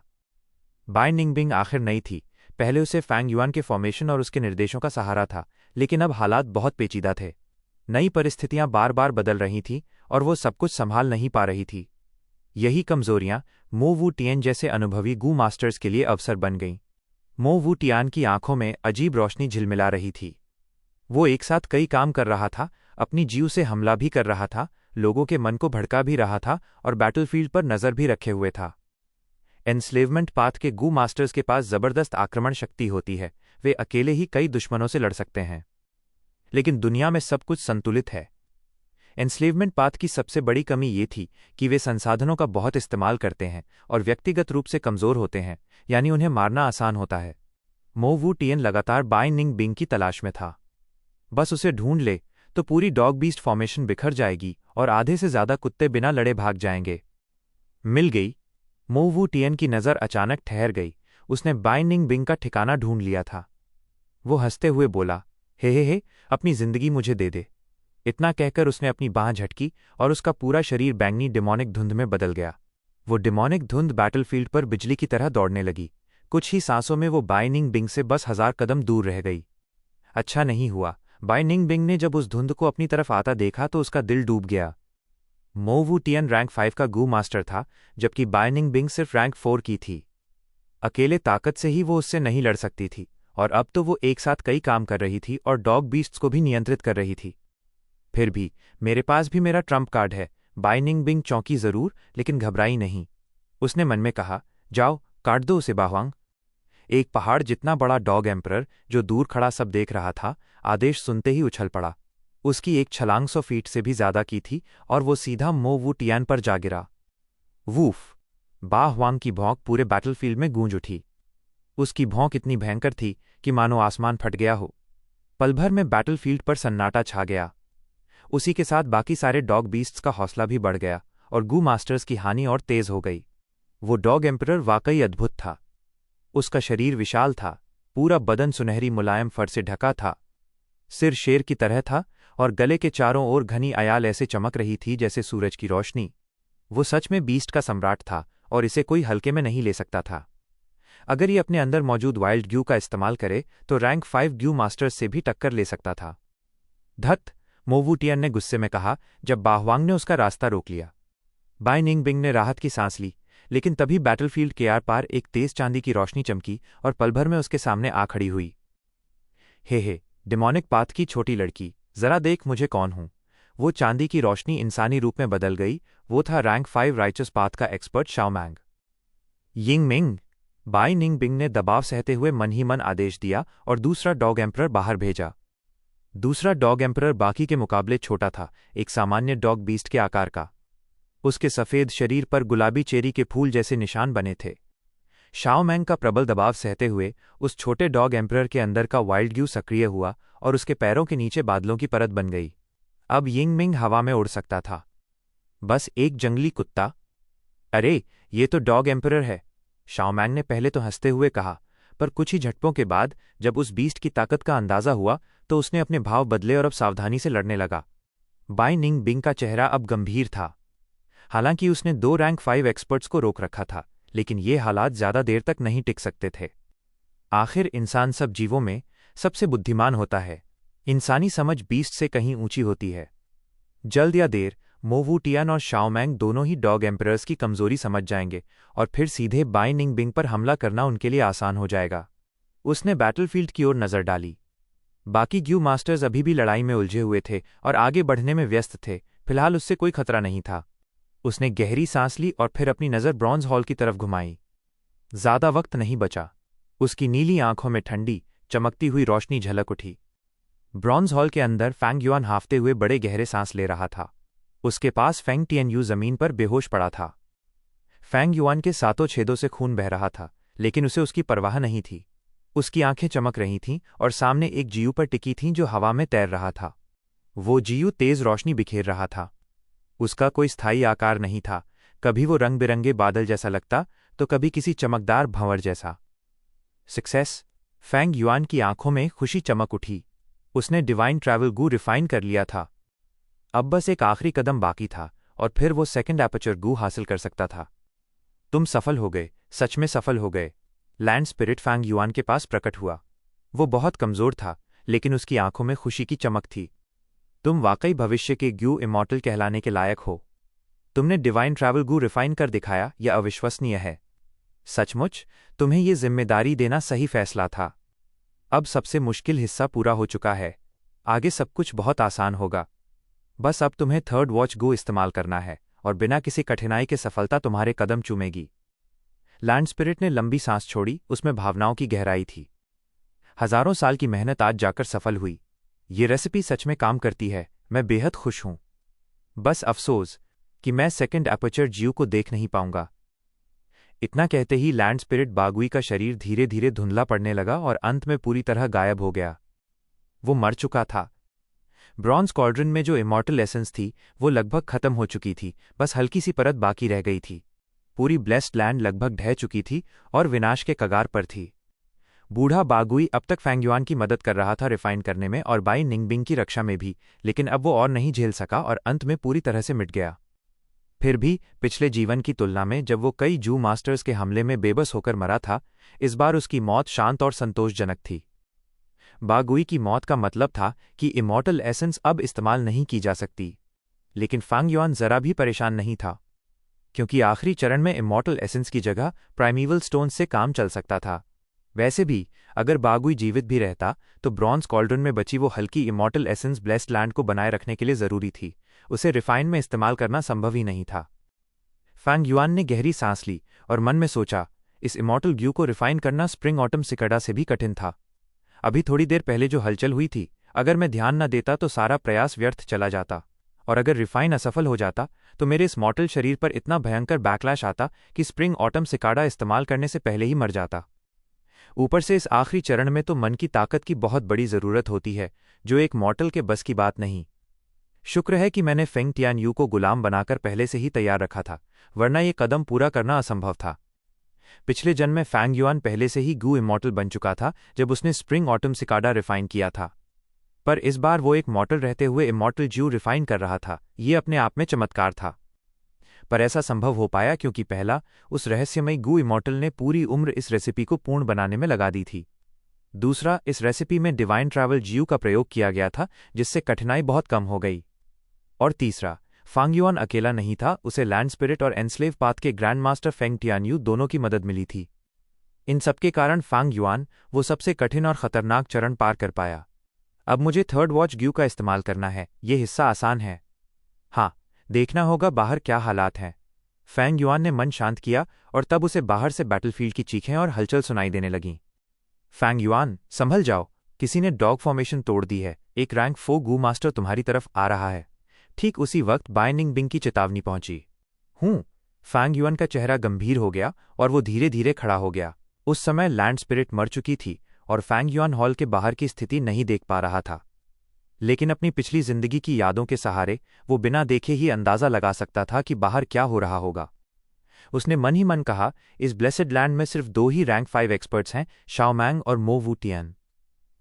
बाय निंगबिंग आखिर नई थी, पहले उसे फैंग युआन के फॉर्मेशन और उसके निर्देशों का सहारा था, लेकिन अब हालात बहुत पेचीदा थे। नई परिस्थितियां बार बार बदल रही थीं और वो सब कुछ संभाल नहीं पा रही थी। यही कमजोरियां मो वू टियन जैसे अनुभवी गू मास्टर्स के लिए अवसर बन गईं। मो वू टियान की आंखों में अजीब रोशनी झिलमिला रही थी। वो एक साथ कई काम कर रहा था, अपनी जीव से हमला भी कर रहा था, लोगों के मन को भड़का भी रहा था और बैटलफील्ड पर नजर भी रखे हुए था। एनस्लेवमेंट पाथ के गू मास्टर्स के पास जबरदस्त आक्रमण शक्ति होती है, वे अकेले ही कई दुश्मनों से लड़ सकते हैं। लेकिन दुनिया में सब कुछ संतुलित है। एनस्लेवमेंट पाथ की सबसे बड़ी कमी ये थी कि वे संसाधनों का बहुत इस्तेमाल करते हैं और व्यक्तिगत रूप से कमजोर होते हैं, यानी उन्हें मारना आसान होता है। मो वू टियन लगातार बाय निंग बिंग की तलाश में था। बस उसे ढूंढ ले तो पूरी डॉग बीस्ट फॉर्मेशन बिखर जाएगी और आधे से ज्यादा कुत्ते बिना लड़े भाग जाएंगे। मिल गई। मो वू टियन की नज़र अचानक ठहर गई। उसने बाय निंग बिंग का ठिकाना ढूंढ लिया था। वो हंसते हुए बोला, हे, अपनी जिंदगी मुझे दे दे। इतना कहकर उसने अपनी बांह झटकी और उसका पूरा शरीर बैंगनी डिमोनिक धुंध में बदल गया। वो डिमोनिक धुंध बैटलफील्ड पर बिजली की तरह दौड़ने लगी। कुछ ही सांसों में वो बाय निंग बिंग से बस 1000 कदम दूर रह गई। अच्छा नहीं हुआ। बाय निंग बिंग ने जब उस धुंध को अपनी तरफ आता देखा तो उसका दिल डूब गया। मो वू टियन रैंक 5 का गू मास्टर था, जबकि बाय निंग बिंग सिर्फ रैंक 4 की थी। अकेले ताकत से ही वो उससे नहीं लड़ सकती थी, और अब तो वो एक साथ कई काम कर रही थी और डॉग बीस्ट्स को भी नियंत्रित कर रही थी। फिर भी मेरे पास भी मेरा ट्रम्प कार्ड है। बाय निंग बिंग चौंकी जरूर, लेकिन घबराई नहीं। उसने मन में कहा, जाओ काट दो उसे बाहुआंग। एक पहाड़ जितना बड़ा डॉग एम्परर, जो दूर खड़ा सब देख रहा था, आदेश सुनते ही उछल पड़ा। उसकी एक छलांग 100 फीट से भी ज्यादा की थी और वो सीधा मो वू टियान पर जा गिरा। वूफ! बाहुआंग की भौंक पूरे बैटलफील्ड में गूंज उठी। उसकी भौंक इतनी भयंकर थी कि मानो आसमान फट गया हो। पल भर में बैटलफील्ड पर सन्नाटा छा गया। उसी के साथ बाकी सारे डॉग बीस्ट्स का हौसला भी बढ़ गया और गू मास्टर्स की हानि और तेज हो गई। वो डॉग एम्परर वाकई अद्भुत था। उसका शरीर विशाल था, पूरा बदन सुनहरी मुलायम फर से ढका था, सिर शेर की तरह था और गले के चारों ओर घनी अयाल ऐसे चमक रही थी जैसे सूरज की रोशनी। वो सच में बीस्ट का सम्राट था और इसे कोई हल्के में नहीं ले सकता था। अगर ये अपने अंदर मौजूद वाइल्ड ग्यू का इस्तेमाल करे तो रैंक 5 ग्यू मास्टर्स से भी टक्कर ले सकता था। धत! मो वू टियन ने गुस्से में कहा जब बाहुआंग ने उसका रास्ता रोक लिया। बाय निंग बिंग ने राहत की सांस ली, लेकिन तभी बैटलफील्ड के आर पार एक तेज चांदी की रोशनी चमकी और पल भर में उसके सामने आ खड़ी हुई। हे, डिमोनिक पाथ की छोटी लड़की, जरा देख मुझे कौन हूं। वो चांदी की रोशनी इंसानी रूप में बदल गई। वो था रैंक 5 राइचस पाथ का expert Shao Meng. Ying Ming! Bai Ning Bing ने दबाव सहते हुए मन ही मन आदेश दिया और दूसरा डॉग एम्परर बाहर भेजा। दूसरा डॉग एम्परर बाकी के मुकाबले छोटा था, एक सामान्य डॉग बीस्ट के आकार का। उसके सफेद शरीर पर गुलाबी चेरी के फूल जैसे निशान बने थे। शाओ मैंग का प्रबल दबाव सहते हुए उस छोटे डॉग एम्परर के अंदर का वाइल्ड ग्यू सक्रिय हुआ और उसके पैरों के नीचे बादलों की परत बन गई। अब यिंग मिंग हवा में उड़ सकता था। बस एक जंगली कुत्ता? अरे, ये तो डॉग एम्परर है, शाओ मैंग ने पहले तो हंसते हुए कहा, पर कुछ ही झटकों के बाद जब उस बीस्ट की ताकत का अंदाजा हुआ तो उसने अपने भाव बदले और अब सावधानी से लड़ने लगा। बाय निंग बिंग का चेहरा अब गंभीर था। हालांकि उसने 2 रैंक 5 एक्सपर्ट्स को रोक रखा था, लेकिन ये हालात ज्यादा देर तक नहीं टिक सकते थे। आखिर इंसान सब जीवों में सबसे बुद्धिमान होता है। इंसानी समझ बीस्ट से कहीं ऊंची होती है। जल्द या देर मो वू टियान और शाओ मैंग दोनों ही डॉग एम्परर्स की कमजोरी समझ जाएंगे और फिर सीधे बाय निंग बिंग पर हमला करना उनके लिए आसान हो जाएगा। उसने बैटलफील्ड की ओर नजर डाली। बाकी ग्यू मास्टर्स अभी भी लड़ाई में उलझे हुए थे और आगे बढ़ने में व्यस्त थे। फिलहाल उससे कोई खतरा नहीं था। उसने गहरी सांस ली और फिर अपनी नज़र ब्रॉन्ज हॉल की तरफ घुमाई। ज्यादा वक्त नहीं बचा। उसकी नीली आंखों में ठंडी, चमकती हुई रोशनी झलक उठी। ब्रॉन्ज हॉल के अंदर फैंग युआन हांफते हुए बड़े गहरे सांस ले रहा था। उसके पास फेंग टियनयू जमीन पर बेहोश पड़ा था। फैंग युआन के सातों छेदों से खून बह रहा था, लेकिन उसे उसकी परवाह नहीं थी। उसकी आंखें चमक रही थीं और सामने एक जीयू पर टिकी थीं जो हवा में तैर रहा था। वो जीयू तेज रोशनी बिखेर रहा था। उसका कोई स्थायी आकार नहीं था, कभी वो रंग बिरंगे बादल जैसा लगता तो कभी किसी चमकदार भंवर जैसा। सक्सेस! फैंग युआन की आंखों में खुशी चमक उठी। उसने डिवाइन ट्रैवल गू रिफाइन कर लिया था। अब बस एक आखिरी कदम बाकी था और फिर वो सेकंड एपर्चर गू हासिल कर सकता था। तुम सफल हो गए, सच में सफल हो गए। लैंड स्पिरिट फैंग युआन के पास प्रकट हुआ। वो बहुत कमजोर था, लेकिन उसकी आंखों में खुशी की चमक थी। तुम वाकई भविष्य के ग्यू इमॉर्टल कहलाने के लायक हो। तुमने डिवाइन ट्रैवल गू रिफाइन कर दिखाया, यह अविश्वसनीय है। सचमुच तुम्हें ये जिम्मेदारी देना सही फैसला था। अब सबसे मुश्किल हिस्सा पूरा हो चुका है। आगे सब कुछ बहुत आसान होगा। बस अब तुम्हें थर्ड वॉच गो इस्तेमाल करना है और बिना किसी कठिनाई के सफलता तुम्हारे कदम चूमेगी। लैंड स्पिरिट ने लंबी सांस छोड़ी, उसमें भावनाओं की गहराई थी। हजारों साल की मेहनत आज जाकर सफल हुई। ये रेसिपी सच में काम करती है, मैं बेहद खुश हूं। बस अफसोस कि मैं सेकंड एपर्चर जीव को देख नहीं पाऊंगा। इतना कहते ही लैंड स्पिरिट बागुई का शरीर धीरे धीरे धुंधला पड़ने लगा और अंत में पूरी तरह गायब हो गया। वो मर चुका था। ब्रॉन्ज कॉल्ड्रन में जो इमॉर्टल एसेंस थी वो लगभग खत्म हो चुकी थी, बस हल्की सी परत बाकी रह गई थी। पूरी ब्लेस्ड लैंड लगभग ढह चुकी थी और विनाश के कगार पर थी। बूढ़ा बागुई अब तक फैंग युआन की मदद कर रहा था रिफाइन करने में और बाई निंगबिंग की रक्षा में भी, लेकिन अब वो और नहीं झेल सका और अंत में पूरी तरह से मिट गया। फिर भी पिछले जीवन की तुलना में जब वो कई जू मास्टर्स के हमले में बेबस होकर मरा था, इस बार उसकी मौत शांत और संतोषजनक थी। बागुई की मौत का मतलब था कि इमॉर्टल एसेंस अब इस्तेमाल नहीं की जा सकती। लेकिन फैंग युआन जरा भी परेशान नहीं था, क्योंकि आखिरी चरण में इमॉर्टल एसेंस की जगह प्राइमीवल स्टोन से काम चल सकता था। वैसे भी अगर बागुई जीवित भी रहता तो ब्रॉन्ज कॉल्ड्रन में बची वो हल्की इमॉर्टल एसेंस ब्लेस्ड लैंड को बनाए रखने के लिए जरूरी थी। उसे रिफाइन में इस्तेमाल करना संभव ही नहीं था। फैंग युआन ने गहरी सांस ली और मन में सोचा, इस इमॉर्टल ग्यू को रिफाइन करना स्प्रिंग ऑटम सिकड़ा से भी कठिन था। अभी थोड़ी देर पहले जो हलचल हुई थी, अगर मैं ध्यान न देता तो सारा प्रयास व्यर्थ चला जाता, और अगर रिफाइन असफल हो जाता तो मेरे इस मॉर्टल शरीर पर इतना भयंकर बैकलैश आता कि स्प्रिंग ऑटम सिकाड़ा इस्तेमाल करने से पहले ही मर जाता। ऊपर से इस आखिरी चरण में तो मन की ताकत की बहुत बड़ी जरूरत होती है, जो एक मॉर्टल के बस की बात नहीं। शुक्र है कि मैंने फेंग टियानयू को गुलाम बनाकर पहले से ही तैयार रखा था, वरना ये कदम पूरा करना असंभव था। पिछले जन्म में फैंग युआन पहले से ही गू इमॉर्टल बन चुका था जब उसने स्प्रिंग ऑटम सिकाडा रिफाइन किया था, पर इस बार वो एक मॉर्टल रहते हुए इमॉर्टल ज्यू रिफाइन कर रहा था। ये अपने आप में चमत्कार था, पर ऐसा संभव हो पाया क्योंकि पहला, उस रहस्यमयी गू इमॉर्टल ने पूरी उम्र इस रेसिपी को पूर्ण बनाने में लगा दी थी। दूसरा, इस रेसिपी में डिवाइन ट्रैवल जीव का प्रयोग किया गया था, जिससे कठिनाई बहुत कम हो गई। और तीसरा, फैंग युआन अकेला नहीं था, उसे लैंड स्पिरिट और एनस्लेव पाथ के ग्रैंड मास्टर फेंग टियानयू दोनों की मदद मिली थी। इन सबके कारण फैंग युआन वो सबसे कठिन और खतरनाक चरण पार कर पाया। अब मुझे थर्ड वॉच ग्यू का इस्तेमाल करना है। ये हिस्सा आसान है। हाँ, देखना होगा बाहर क्या हालात हैं। फैंग युआन ने मन शांत किया और तब उसे बाहर से बैटलफील्ड की चीखें और हलचल सुनाई देने लगीं। फैंग युआन, संभल जाओ, किसी ने डॉग फॉर्मेशन तोड़ दी है, एक रैंक 4 गू मास्टर तुम्हारी तरफ आ रहा है। ठीक उसी वक्त बाय निंगबिंग की चेतावनी पहुंची। फैंग युआन का चेहरा गंभीर हो गया और वो धीरे धीरे खड़ा हो गया। उस समय लैंड स्पिरिट मर चुकी थी और फैंग युआन हॉल के बाहर की स्थिति नहीं देख पा रहा था, लेकिन अपनी पिछली जिंदगी की यादों के सहारे वो बिना देखे ही अंदाजा लगा सकता था कि बाहर क्या हो रहा होगा। उसने मन ही मन कहा, इस ब्लेसेड लैंड में सिर्फ 2 ही रैंक 5 एक्सपर्ट्स हैं, शाओ मैंग और मो वू टियन।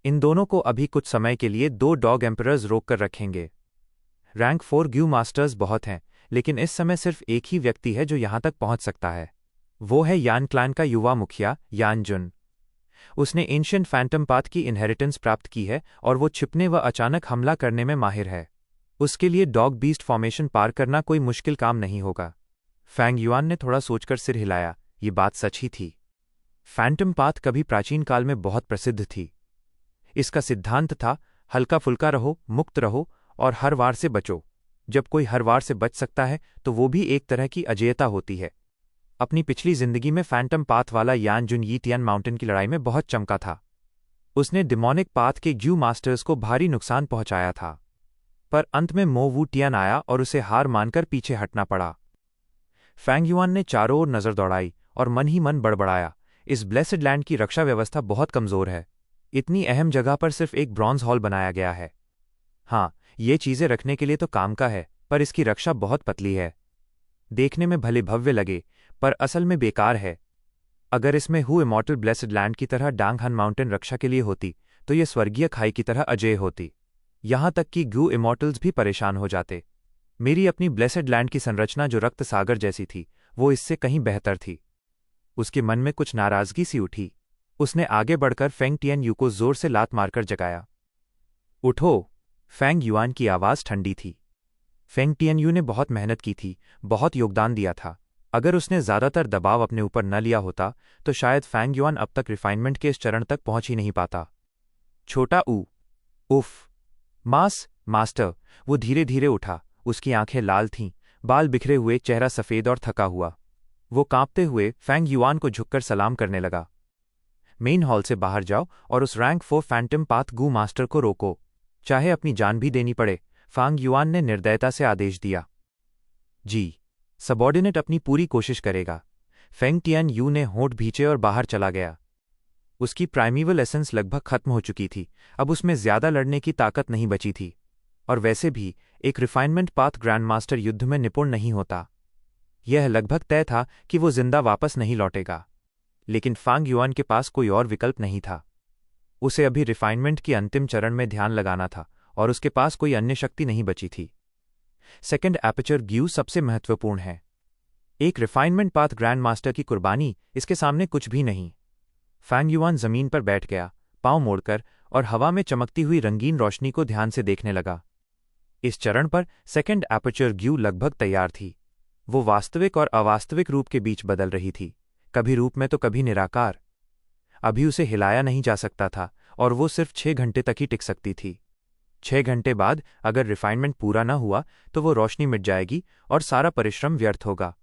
इन दोनों को अभी कुछ समय के लिए 2 डॉग एम्परर्स रोककर रखेंगे। रैंक 4 ग्यू मास्टर्स बहुत हैं, लेकिन इस समय सिर्फ एक ही व्यक्ति है जो यहां तक पहुंच सकता है। वो है यान क्लैन का युवा मुखिया यान जुन। उसने एंशिएंट फैंटम पाथ की इनहेरिटेंस प्राप्त की है और वो छिपने व अचानक हमला करने में माहिर है। उसके लिए डॉग बीस्ट फॉर्मेशन पार करना कोई मुश्किल काम नहीं होगा। फैंग युआन ने थोड़ा सोचकर सिर हिलाया। ये बात सच ही थी। फैंटम पाथ कभी प्राचीन काल में बहुत प्रसिद्ध थी। इसका सिद्धांत था, हल्का फुल्का रहो, मुक्त रहो और हर वार से बचो। जब कोई हर वार से बच सकता है तो वो भी एक तरह की अजेयता होती है। अपनी पिछली जिंदगी में फैंटम पाथ वाला यान जुन यीटियन माउंटेन की लड़ाई में बहुत चमका था। उसने डिमोनिक पाथ के ग्यू मास्टर्स को भारी नुकसान पहुंचाया था, पर अंत में मो वू टियन आया और उसे हार मानकर पीछे हटना पड़ा। फैंग युआन ने चारों ओर नजर दौड़ाई और मन ही मन बड़बड़ाया, इस ब्लेसड लैंड की रक्षा व्यवस्था बहुत कमज़ोर है। इतनी अहम जगह पर सिर्फ एक ब्रॉन्ज हॉल बनाया गया है। हाँ, ये चीज़ें रखने के लिए तो काम का है, पर इसकी रक्षा बहुत पतली है। देखने में भले भव्य लगे, पर असल में बेकार है। अगर इसमें हु इमॉर्टल ब्लेसड लैंड की तरह डांगहन माउंटेन रक्षा के लिए होती, तो ये स्वर्गीय खाई की तरह अजेय होती। यहां तक कि गू इमॉर्टल्स भी परेशान हो जाते। मेरी अपनी ब्लेसड लैंड की संरचना जो रक्त सागर जैसी थी, वो इससे कहीं बेहतर थी। उसके मन में कुछ नाराजगी सी उठी। उसने आगे बढ़कर फेंग टियन यू को जोर से लात मारकर जगाया। उठो! फेंग युआन की आवाज़ ठंडी थी। फेंग टियन यू ने बहुत मेहनत की थी, बहुत योगदान दिया था। अगर उसने ज़्यादातर दबाव अपने ऊपर न लिया होता, तो शायद फेंग युआन अब तक रिफाइनमेंट के इस चरण तक पहुंच ही नहीं पाता। छोटा ऊ! उफ! मास्टर! वो धीरे धीरे उठा। उसकी आंखें लाल थीं, बाल बिखरे हुए, चेहरा सफ़ेद और थका हुआ। वो कांपते हुए फेंग युआन को झुककर सलाम करने लगा। मेन हॉल से बाहर जाओ और उस रैंक 4 फैंटम पाथ गू मास्टर को रोको, चाहे अपनी जान भी देनी पड़े, फेंग युआन ने निर्दयता से आदेश दिया। जी, सबॉर्डिनेट अपनी पूरी कोशिश करेगा। फेंग टियन यू ने होंठ भींचे और बाहर चला गया। उसकी प्राइमीवल एसेंस लगभग खत्म हो चुकी थी, अब उसमें ज्यादा लड़ने की ताकत नहीं बची थी। और वैसे भी एक रिफाइनमेंट पाथ ग्रैंड मास्टर युद्ध में निपुण नहीं होता। यह लगभग तय था कि वो जिंदा वापस नहीं लौटेगा। लेकिन फेंग युआन के पास कोई और विकल्प नहीं था। उसे अभी रिफाइनमेंट की अंतिम चरण में ध्यान लगाना था, और उसके पास कोई अन्य शक्ति नहीं बची थी। सेकेंड एपर्चर ग्यू सबसे महत्वपूर्ण है। एक रिफाइनमेंट पाथ ग्रैंड मास्टर की कुर्बानी इसके सामने कुछ भी नहीं। फेंग युआन जमीन पर बैठ गया, पांव मोड़कर, और हवा में चमकती हुई रंगीन रोशनी को ध्यान से देखने लगा। इस चरण पर सेकेंड एपर्चर ग्यू लगभग तैयार थी। वो वास्तविक और अवास्तविक रूप के बीच बदल रही थी, कभी रूप में तो कभी निराकार। अभी उसे हिलाया नहीं जा सकता था, और वो सिर्फ 6 घंटे तक ही टिक सकती थी। 6 घंटे बाद अगर रिफाइनमेंट पूरा न हुआ, तो वो रोशनी मिट जाएगी और सारा परिश्रम व्यर्थ होगा।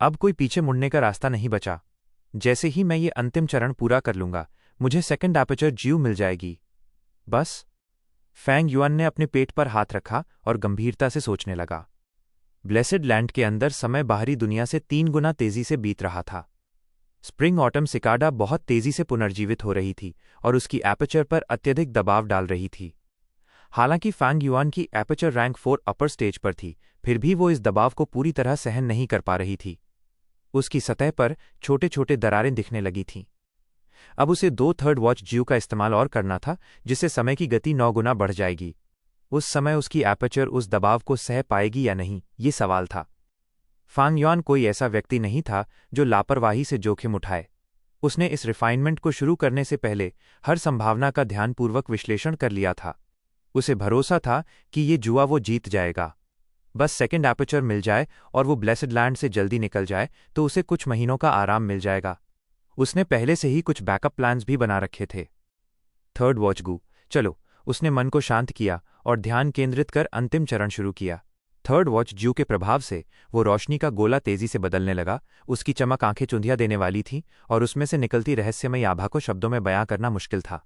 अब कोई पीछे मुड़ने का रास्ता नहीं बचा। जैसे ही मैं ये अंतिम चरण पूरा कर लूंगा, मुझे सेकेंड एपर्चर ग्यू मिल जाएगी। बस। फेंग युआन ने अपने पेट पर हाथ रखा और गंभीरता से सोचने लगा। ब्लेसड लैंड के अंदर समय बाहरी दुनिया से 3 गुना तेजी से बीत रहा था। स्प्रिंग ऑटम सिकाडा बहुत तेजी से पुनर्जीवित हो रही थी और उसकी एपर्चर पर अत्यधिक दबाव डाल रही थी। हालांकि फेंग युआन की एपर्चर रैंक 4 अपर स्टेज पर थी, फिर भी वो इस दबाव को पूरी तरह सहन नहीं कर पा रही थी। उसकी सतह पर छोटे छोटे दरारें दिखने लगी थीं। अब उसे 2 थर्ड वॉच ज्यू का इस्तेमाल और करना था, जिससे समय की गति 9 गुना बढ़ जाएगी। उस समय उसकी एपर्चर उस दबाव को सह पाएगी या नहीं, ये सवाल था। फेंग युआन कोई ऐसा व्यक्ति नहीं था जो लापरवाही से जोखिम उठाए। उसने इस रिफाइनमेंट को शुरू करने से पहले हर संभावना का ध्यानपूर्वक विश्लेषण कर लिया था। उसे भरोसा था कि ये जुआ वो जीत जाएगा। बस सेकेंड एपर्चर मिल जाए और वो ब्लेसड लैंड से जल्दी निकल जाए, तो उसे कुछ महीनों का आराम मिल जाएगा। उसने पहले से ही कुछ बैकअप प्लान्स भी बना रखे थे। थर्ड वॉच गू, चलो। उसने मन को शांत किया और ध्यान केंद्रित कर अंतिम चरण शुरू किया। थर्ड वॉच ज्यू के प्रभाव से वो रोशनी का गोला तेजी से बदलने लगा। उसकी चमक आंखें चुंधिया देने वाली थी और उसमें से निकलती रहस्यमयी आभा को शब्दों में बयां करना मुश्किल था।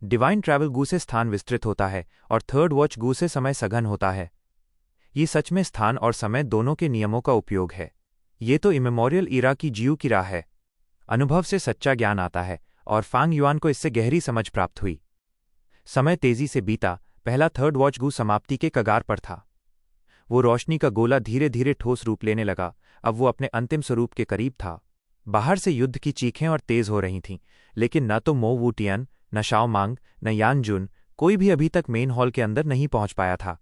डिवाइन ट्रैवल गू से स्थान विस्तृत होता है और थर्ड वॉच गू से समय सघन होता है। ये सच में स्थान और समय दोनों के नियमों का उपयोग है। ये तो इमेमोरियल ईरा की ज्यू की राह है। अनुभव से सच्चा ज्ञान आता है और फेंग युआन को इससे गहरी समझ प्राप्त हुई। समय तेजी से बीता। पहला थर्ड वॉच गू समाप्ति के कगार पर था। वो रोशनी का गोला धीरे धीरे ठोस रूप लेने लगा। अब वो अपने अंतिम स्वरूप के करीब था। बाहर से युद्ध की चीखें और तेज हो रही थीं, लेकिन न तो मो वुटियन, न शाओ मांग, न यान जुन, कोई भी अभी तक मेन हॉल के अंदर नहीं पहुंच पाया था।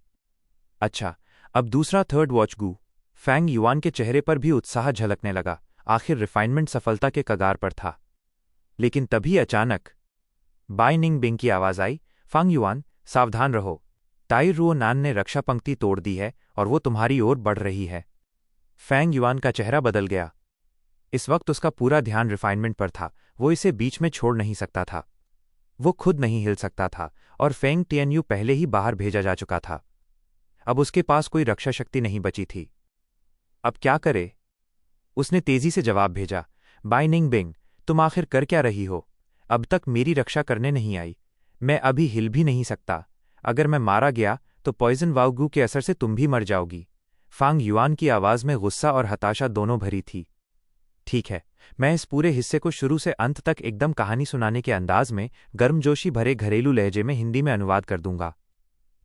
अच्छा, अब दूसरा थर्ड वॉच गू। फेंग युआन के चेहरे पर भी उत्साह झलकने लगा। आखिर रिफाइनमेंट सफलता के कगार पर था। लेकिन तभी अचानक बाई निंग बिंग की आवाज आई, फेंग युआन, सावधान रहो। ताई रुओ नान ने रक्षा पंक्ति तोड़ दी है और वो तुम्हारी ओर बढ़ रही है। फेंग युआन का चेहरा बदल गया। इस वक्त उसका पूरा ध्यान रिफाइनमेंट पर था। वो इसे बीच में छोड़ नहीं सकता था। वो खुद नहीं हिल सकता था और फेंग टियन पहले ही बाहर भेजा जा चुका था। अब उसके पास कोई रक्षा शक्ति नहीं बची थी। अब क्या करे? उसने तेजी से जवाब भेजा, बाई निंग बिंग, तुम आखिर कर क्या रही हो? अब तक मेरी रक्षा करने नहीं आई। मैं अभी हिल भी नहीं सकता। अगर मैं मारा गया तो पॉइजन वाउगू के असर से तुम भी मर जाओगी। फेंग युआन की आवाज में गुस्सा और हताशा दोनों भरी थी। ठीक है, मैं इस पूरे हिस्से को शुरू से अंत तक एकदम कहानी सुनाने के अंदाज में गर्मजोशी भरे घरेलू लहजे में हिंदी में अनुवाद कर दूंगा।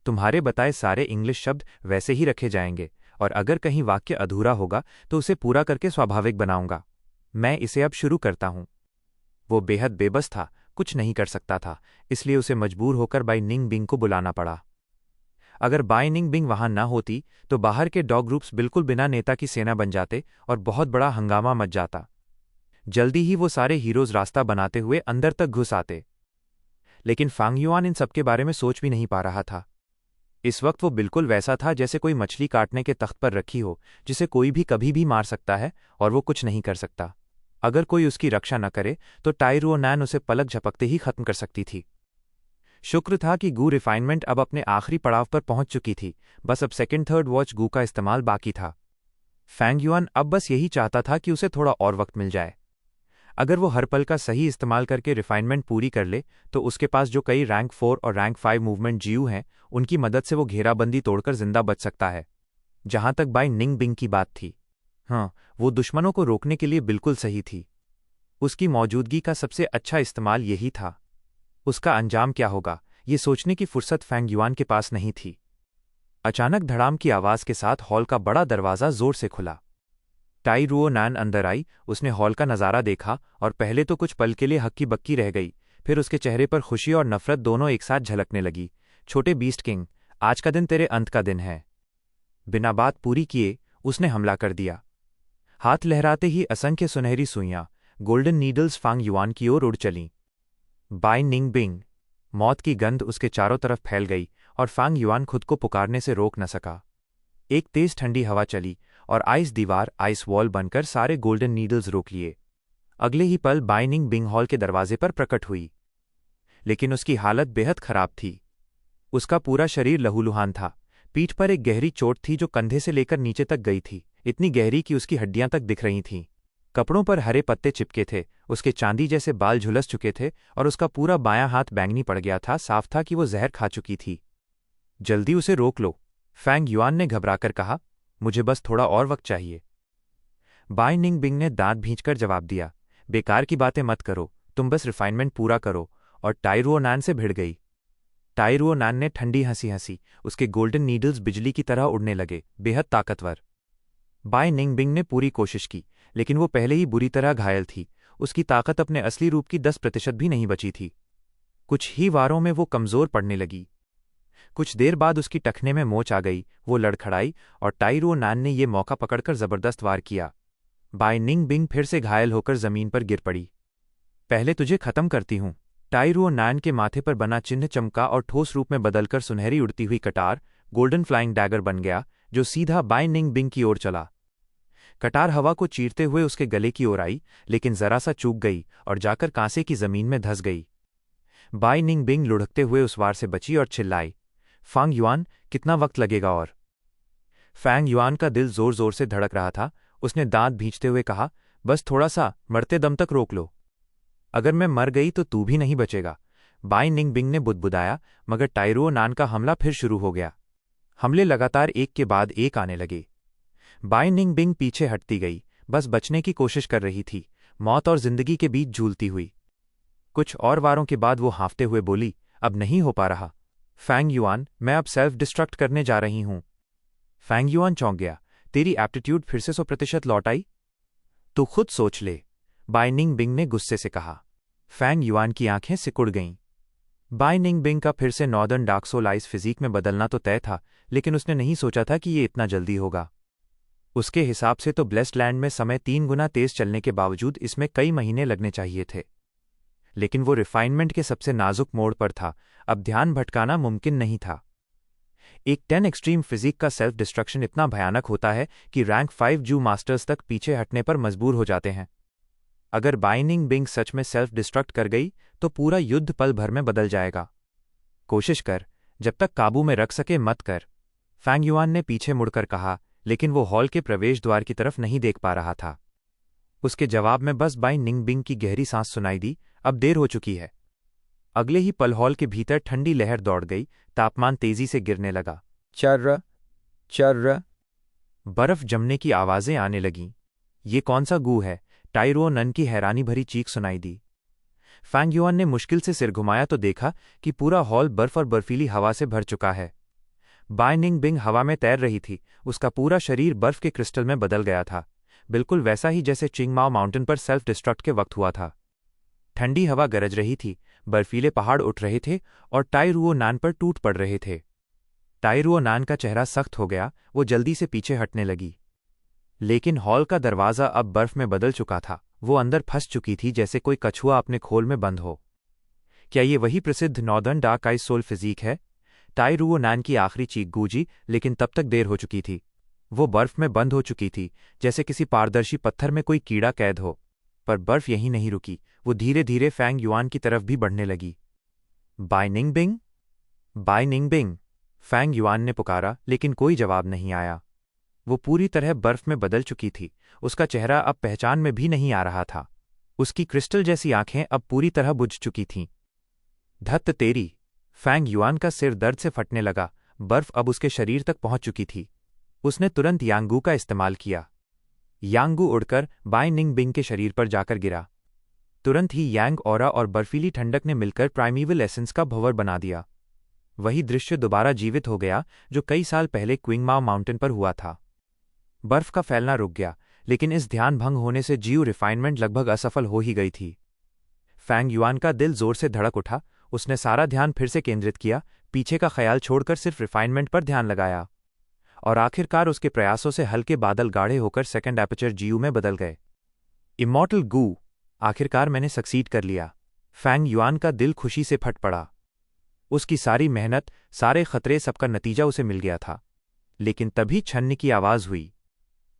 तुम्हारे बताए सारे इंग्लिश शब्द वैसे ही रखे जाएंगे, और अगर कहीं वाक्य अधूरा होगा तो उसे पूरा करके स्वाभाविक बनाऊंगा। मैं इसे अब शुरू करता हूं। वो बेहद बेबस था, कुछ नहीं कर सकता था, इसलिए उसे मजबूर होकर बाई निंग बिंग को बुलाना पड़ा। अगर बाई निंग बिंग वहां न होती तो बाहर के डॉग ग्रुप्स बिल्कुल बिना नेता की सेना बन जाते और बहुत बड़ा हंगामा मच जाता। जल्दी ही वो सारे हीरोज रास्ता बनाते हुए अंदर तक घुस आते। लेकिन फांग युआन इन सबके बारे में सोच भी नहीं पा रहा था। इस वक्त वो बिल्कुल वैसा था जैसे कोई मछली काटने के तख्त पर रखी हो, जिसे कोई भी कभी भी मार सकता है और वो कुछ नहीं कर सकता। अगर कोई उसकी रक्षा न करे तो टाई रुओ नैन उसे पलक झपकते ही खत्म कर सकती थी। शुक्र था कि गू रिफाइनमेंट अब अपने आखिरी पड़ाव पर पहुंच चुकी थी, बस अब सेकंड थर्ड वॉच गू का इस्तेमाल बाकी था। फैंग युआन अब बस यही चाहता था कि उसे थोड़ा और वक्त मिल जाए। अगर वो हर पल का सही इस्तेमाल करके रिफाइनमेंट पूरी कर ले तो उसके पास जो कई रैंक 4 और रैंक 5 मूवमेंट जीयू हैं, उनकी मदद से वो घेराबंदी तोड़कर जिंदा बच सकता है। जहां तक बाई निंग बिंग की बात थी, हाँ, वो दुश्मनों को रोकने के लिए बिल्कुल सही थी। उसकी मौजूदगी का सबसे अच्छा इस्तेमाल यही था। उसका अंजाम क्या होगा, ये सोचने की फुर्सत फैंग युआन के पास नहीं थी। अचानक धड़ाम की आवाज के साथ हॉल का बड़ा दरवाजा जोर से खुला। टाई रुओ नैन अंदर आई। उसने हॉल का नज़ारा देखा और पहले तो कुछ पल के लिए हक्की बक्की रह गई, फिर उसके चेहरे पर खुशी और नफरत दोनों एक साथ झलकने लगी। छोटे बीस्ट किंग, आज का दिन तेरे अंत का दिन है। बिना बात पूरी किए उसने हमला कर दिया। हाथ लहराते ही असंख्य सुनहरी सुइयां, गोल्डन नीडल्स फांग युआन की ओर उड़ चलीं। बाई निंग बिंग, मौत की गंध उसके चारों तरफ फैल गई और फांग युआन खुद को पुकारने से रोक न सका। एक तेज ठंडी हवा चली और आइस दीवार, आइस वॉल बनकर सारे गोल्डन नीडल्स रोक लिए। अगले ही पल बाई निंग बिंग हॉल के दरवाजे पर प्रकट हुई। लेकिन उसकी हालत बेहद खराब थी। उसका पूरा शरीर लहूलुहान था। पीठ पर एक गहरी चोट थी जो कंधे से लेकर नीचे तक गई थी, इतनी गहरी कि उसकी हड्डियां तक दिख रही थीं। कपड़ों पर हरे पत्ते चिपके थे, उसके चांदी जैसे बाल झुलस चुके थे और उसका पूरा बायां हाथ बैंगनी पड़ गया था। साफ था कि वो जहर खा चुकी थी। जल्दी उसे रोक लो, फैंग युआन ने घबराकर कहा। मुझे बस थोड़ा और वक्त चाहिए। बाई निंग बिंग ने दांत भींचकर जवाब दिया। बेकार की बातें मत करो, तुम बस रिफाइनमेंट पूरा करो। और टाई रुओ नैन से भिड़ गई। टाई रुओ नैन ने ठंडी हंसी हंसी। उसके गोल्डन नीडल्स बिजली की तरह उड़ने लगे, बेहद ताकतवर। बाई निंग बिंग ने पूरी कोशिश की, लेकिन वो पहले ही बुरी तरह घायल थी। उसकी ताकत अपने असली रूप की 10% भी नहीं बची थी। कुछ ही वारों में वो कमजोर पड़ने लगी। कुछ देर बाद उसकी टखने में मोच आ गई। वो लड़खड़ाई और टाई रुओ नैन ने ये मौका पकड़कर जबरदस्त वार किया। बाई निंग बिंग फिर से घायल होकर जमीन पर गिर पड़ी। पहले तुझे खत्म करती हूं। टाई रुओ नैन के माथे पर बना चिन्ह चमका और ठोस रूप में बदलकर सुनहरी उड़ती हुई कटार, गोल्डन फ्लाइंग डैगर बन गया, जो सीधा बाई निंग बिंग की ओर चला। कटार हवा को चीरते हुए उसके गले की ओर आई, लेकिन जरा सा चूक गई और जाकर कांसे की जमीन में धंस गई। बाई निंग बिंग लुढ़कते हुए उस वार से बची और चिल्लाई, फांग युआन, कितना वक्त लगेगा? और फैंग युआन का दिल जोर जोर से धड़क रहा था। उसने दांत भींचते हुए कहा, बस थोड़ा सा, मरते दम तक रोक लो। अगर मैं मर गई तो तू भी नहीं बचेगा। बाई निंग बिंग ने बुदबुदाया, मगर टाई रुओ नैन का हमला फिर शुरू हो गया। हमले लगातार एक के बाद एक आने लगे। बाई निंग बिंग पीछे हटती गई, बस बचने की कोशिश कर रही थी, मौत और जिंदगी के बीच झूलती हुई। कुछ और वारों के बाद वो हाँफते हुए बोली, अब नहीं हो पा रहा। फैंग युआन, मैं अब सेल्फ डिस्ट्रक्ट करने जा रही हूं। फैंग युआन चौंक गया। तेरी एप्टीट्यूड फिर से 100% लौट आई? तू खुद सोच ले, बाई निंग बिंग ने गुस्से से कहा। फैंग युआन की आंखें सिकुड़ गईं। बाई निंग बिंग का फिर से northern dark soul ice physique में बदलना तो तय था, लेकिन उसने नहीं सोचा था कि ये इतना जल्दी होगा। उसके हिसाब से तो ब्लेस्ड लैंड में समय 3 गुना तेज चलने के बावजूद इसमें कई महीने लगने चाहिए थे। लेकिन वो रिफाइनमेंट के सबसे नाजुक मोड़ पर था, अब ध्यान भटकाना मुमकिन नहीं था। एक 10 एक्सट्रीम फिजिक का सेल्फ डिस्ट्रक्शन इतना भयानक होता है कि रैंक 5 जू मास्टर्स तक पीछे हटने पर मजबूर हो जाते हैं। अगर बाई निंग बिंग सच में सेल्फ डिस्ट्रक्ट कर गई तो पूरा युद्ध पल भर में बदल जाएगा। कोशिश कर, जब तक काबू में रख सके मत कर, फैंग युआन ने पीछे मुड़कर कहा, लेकिन वो हॉल के प्रवेश द्वार की तरफ नहीं देख पा रहा था। उसके जवाब में बस बाई निंग बिंग की गहरी सांस सुनाई दी, अब देर हो चुकी है। अगले ही पल हॉल के भीतर ठंडी लहर दौड़ गई, तापमान तेजी से गिरने लगा। चर्र, चर्र। बर्फ जमने की आवाजें आने लगीं। ये कौन सा गू है? टाई रुओ नन की हैरानी भरी चीख सुनाई दी। फैंग युआन ने मुश्किल से सिर घुमाया तो देखा कि पूरा हॉल बर्फ और बर्फीली हवा से भर चुका है। बाय निंग बिंग हवा में तैर रही थी, उसका पूरा शरीर बर्फ के क्रिस्टल में बदल गया था, बिल्कुल वैसा ही जैसे चिंगमाओ माउंटेन पर सेल्फ डिस्ट्रक्ट के वक्त हुआ था। ठंडी हवा गरज रही थी, बर्फीले पहाड़ उठ रहे थे और टाई रुओ नान पर टूट पड़ रहे थे। टाई रुओ नान का चेहरा सख्त हो गया, वो जल्दी से पीछे हटने लगी। लेकिन हॉल का दरवाज़ा अब बर्फ में बदल चुका था, वो अंदर फंस चुकी थी जैसे कोई कछुआ अपने खोल में बंद हो। क्या ये वही प्रसिद्ध northern dark ice soul physique है? टाई रुओ नान की आखिरी चीख गूंजी, लेकिन तब तक देर हो चुकी थी। वो बर्फ में बंद हो चुकी थी, जैसे किसी पारदर्शी पत्थर में कोई कीड़ा कैद हो। पर बर्फ यहीं नहीं रुकी, वो धीरे धीरे फैंग युआन की तरफ भी बढ़ने लगी। Bye Ning Bing, bye Ning Bing, Fang yuan ने पुकारा, लेकिन कोई जवाब नहीं आया। वो पूरी तरह बर्फ में बदल चुकी थी, उसका चेहरा अब पहचान में भी नहीं आ रहा था। उसकी क्रिस्टल जैसी आंखें अब पूरी तरह बुझ चुकी थीं। धत्त तेरी! फैंग युआन का सिर दर्द से फटने लगा, बर्फ अब उसके शरीर तक पहुंच चुकी थी। उसने तुरंत यांगू का इस्तेमाल किया। यांगू उड़कर बाय निंग बिंग के शरीर पर जाकर गिरा। तुरंत ही यांग ऑरा और बर्फीली ठंडक ने मिलकर प्राइमीवल एसेंस का भंवर बना दिया। वही दृश्य दोबारा जीवित हो गया जो कई साल पहले क्विंगमाओ माउंटेन पर हुआ था। बर्फ का फैलना रुक गया, लेकिन इस ध्यान भंग होने से जियो रिफाइनमेंट लगभग असफल हो ही गई थी। फैंग युआन का दिल जोर से धड़क उठा, उसने सारा ध्यान फिर से केंद्रित किया, पीछे का ख्याल छोड़कर सिर्फ रिफाइनमेंट पर ध्यान लगाया। और आखिरकार उसके प्रयासों से हल्के बादल गाढ़े होकर सेकंड एपर्चर जीयू में बदल गए। इमॉर्टल गू! आखिरकार मैंने सक्सीड कर लिया। फैंग युआन का दिल खुशी से फट पड़ा। उसकी सारी मेहनत, सारे खतरे, सबका नतीजा उसे मिल गया था। लेकिन तभी छन्न की आवाज़ हुई।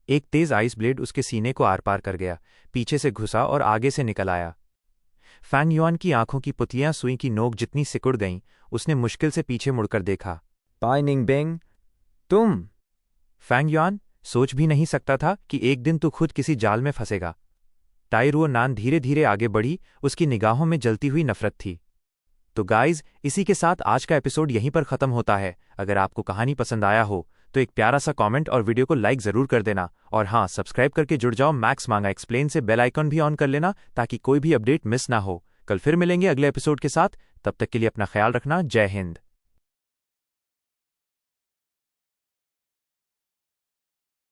एक तेज आइस ब्लेड उसके सीने को आर पार कर गया, पीछे से घुसा और आगे से निकल आया। फैंग युआन की आंखों की पुतलियां सुई की नोक जितनी सिकुड़ गईं, उसने मुश्किल से पीछे मुड़कर देखा। बाय निंग बिंग, तुम! फैंग युआन, सोच भी नहीं सकता था कि एक दिन तू खुद किसी जाल में फंसेगा। टाई रुओ नान धीरे धीरे आगे बढ़ी, उसकी निगाहों में जलती हुई नफरत थी। तो गाइज, इसी के साथ आज का एपिसोड यहीं पर खत्म होता है। अगर आपको कहानी पसंद आया हो तो एक प्यारा सा कमेंट और वीडियो को लाइक जरूर कर देना। और हाँ, सब्सक्राइब करके जुड़ जाओ मैक्स मांगा एक्सप्लेन से, बेल आइकन भी ऑन कर लेना ताकि कोई भी अपडेट मिस ना हो। कल फिर मिलेंगे अगले एपिसोड के साथ, तब तक के लिए अपना ख्याल रखना। जय हिंद।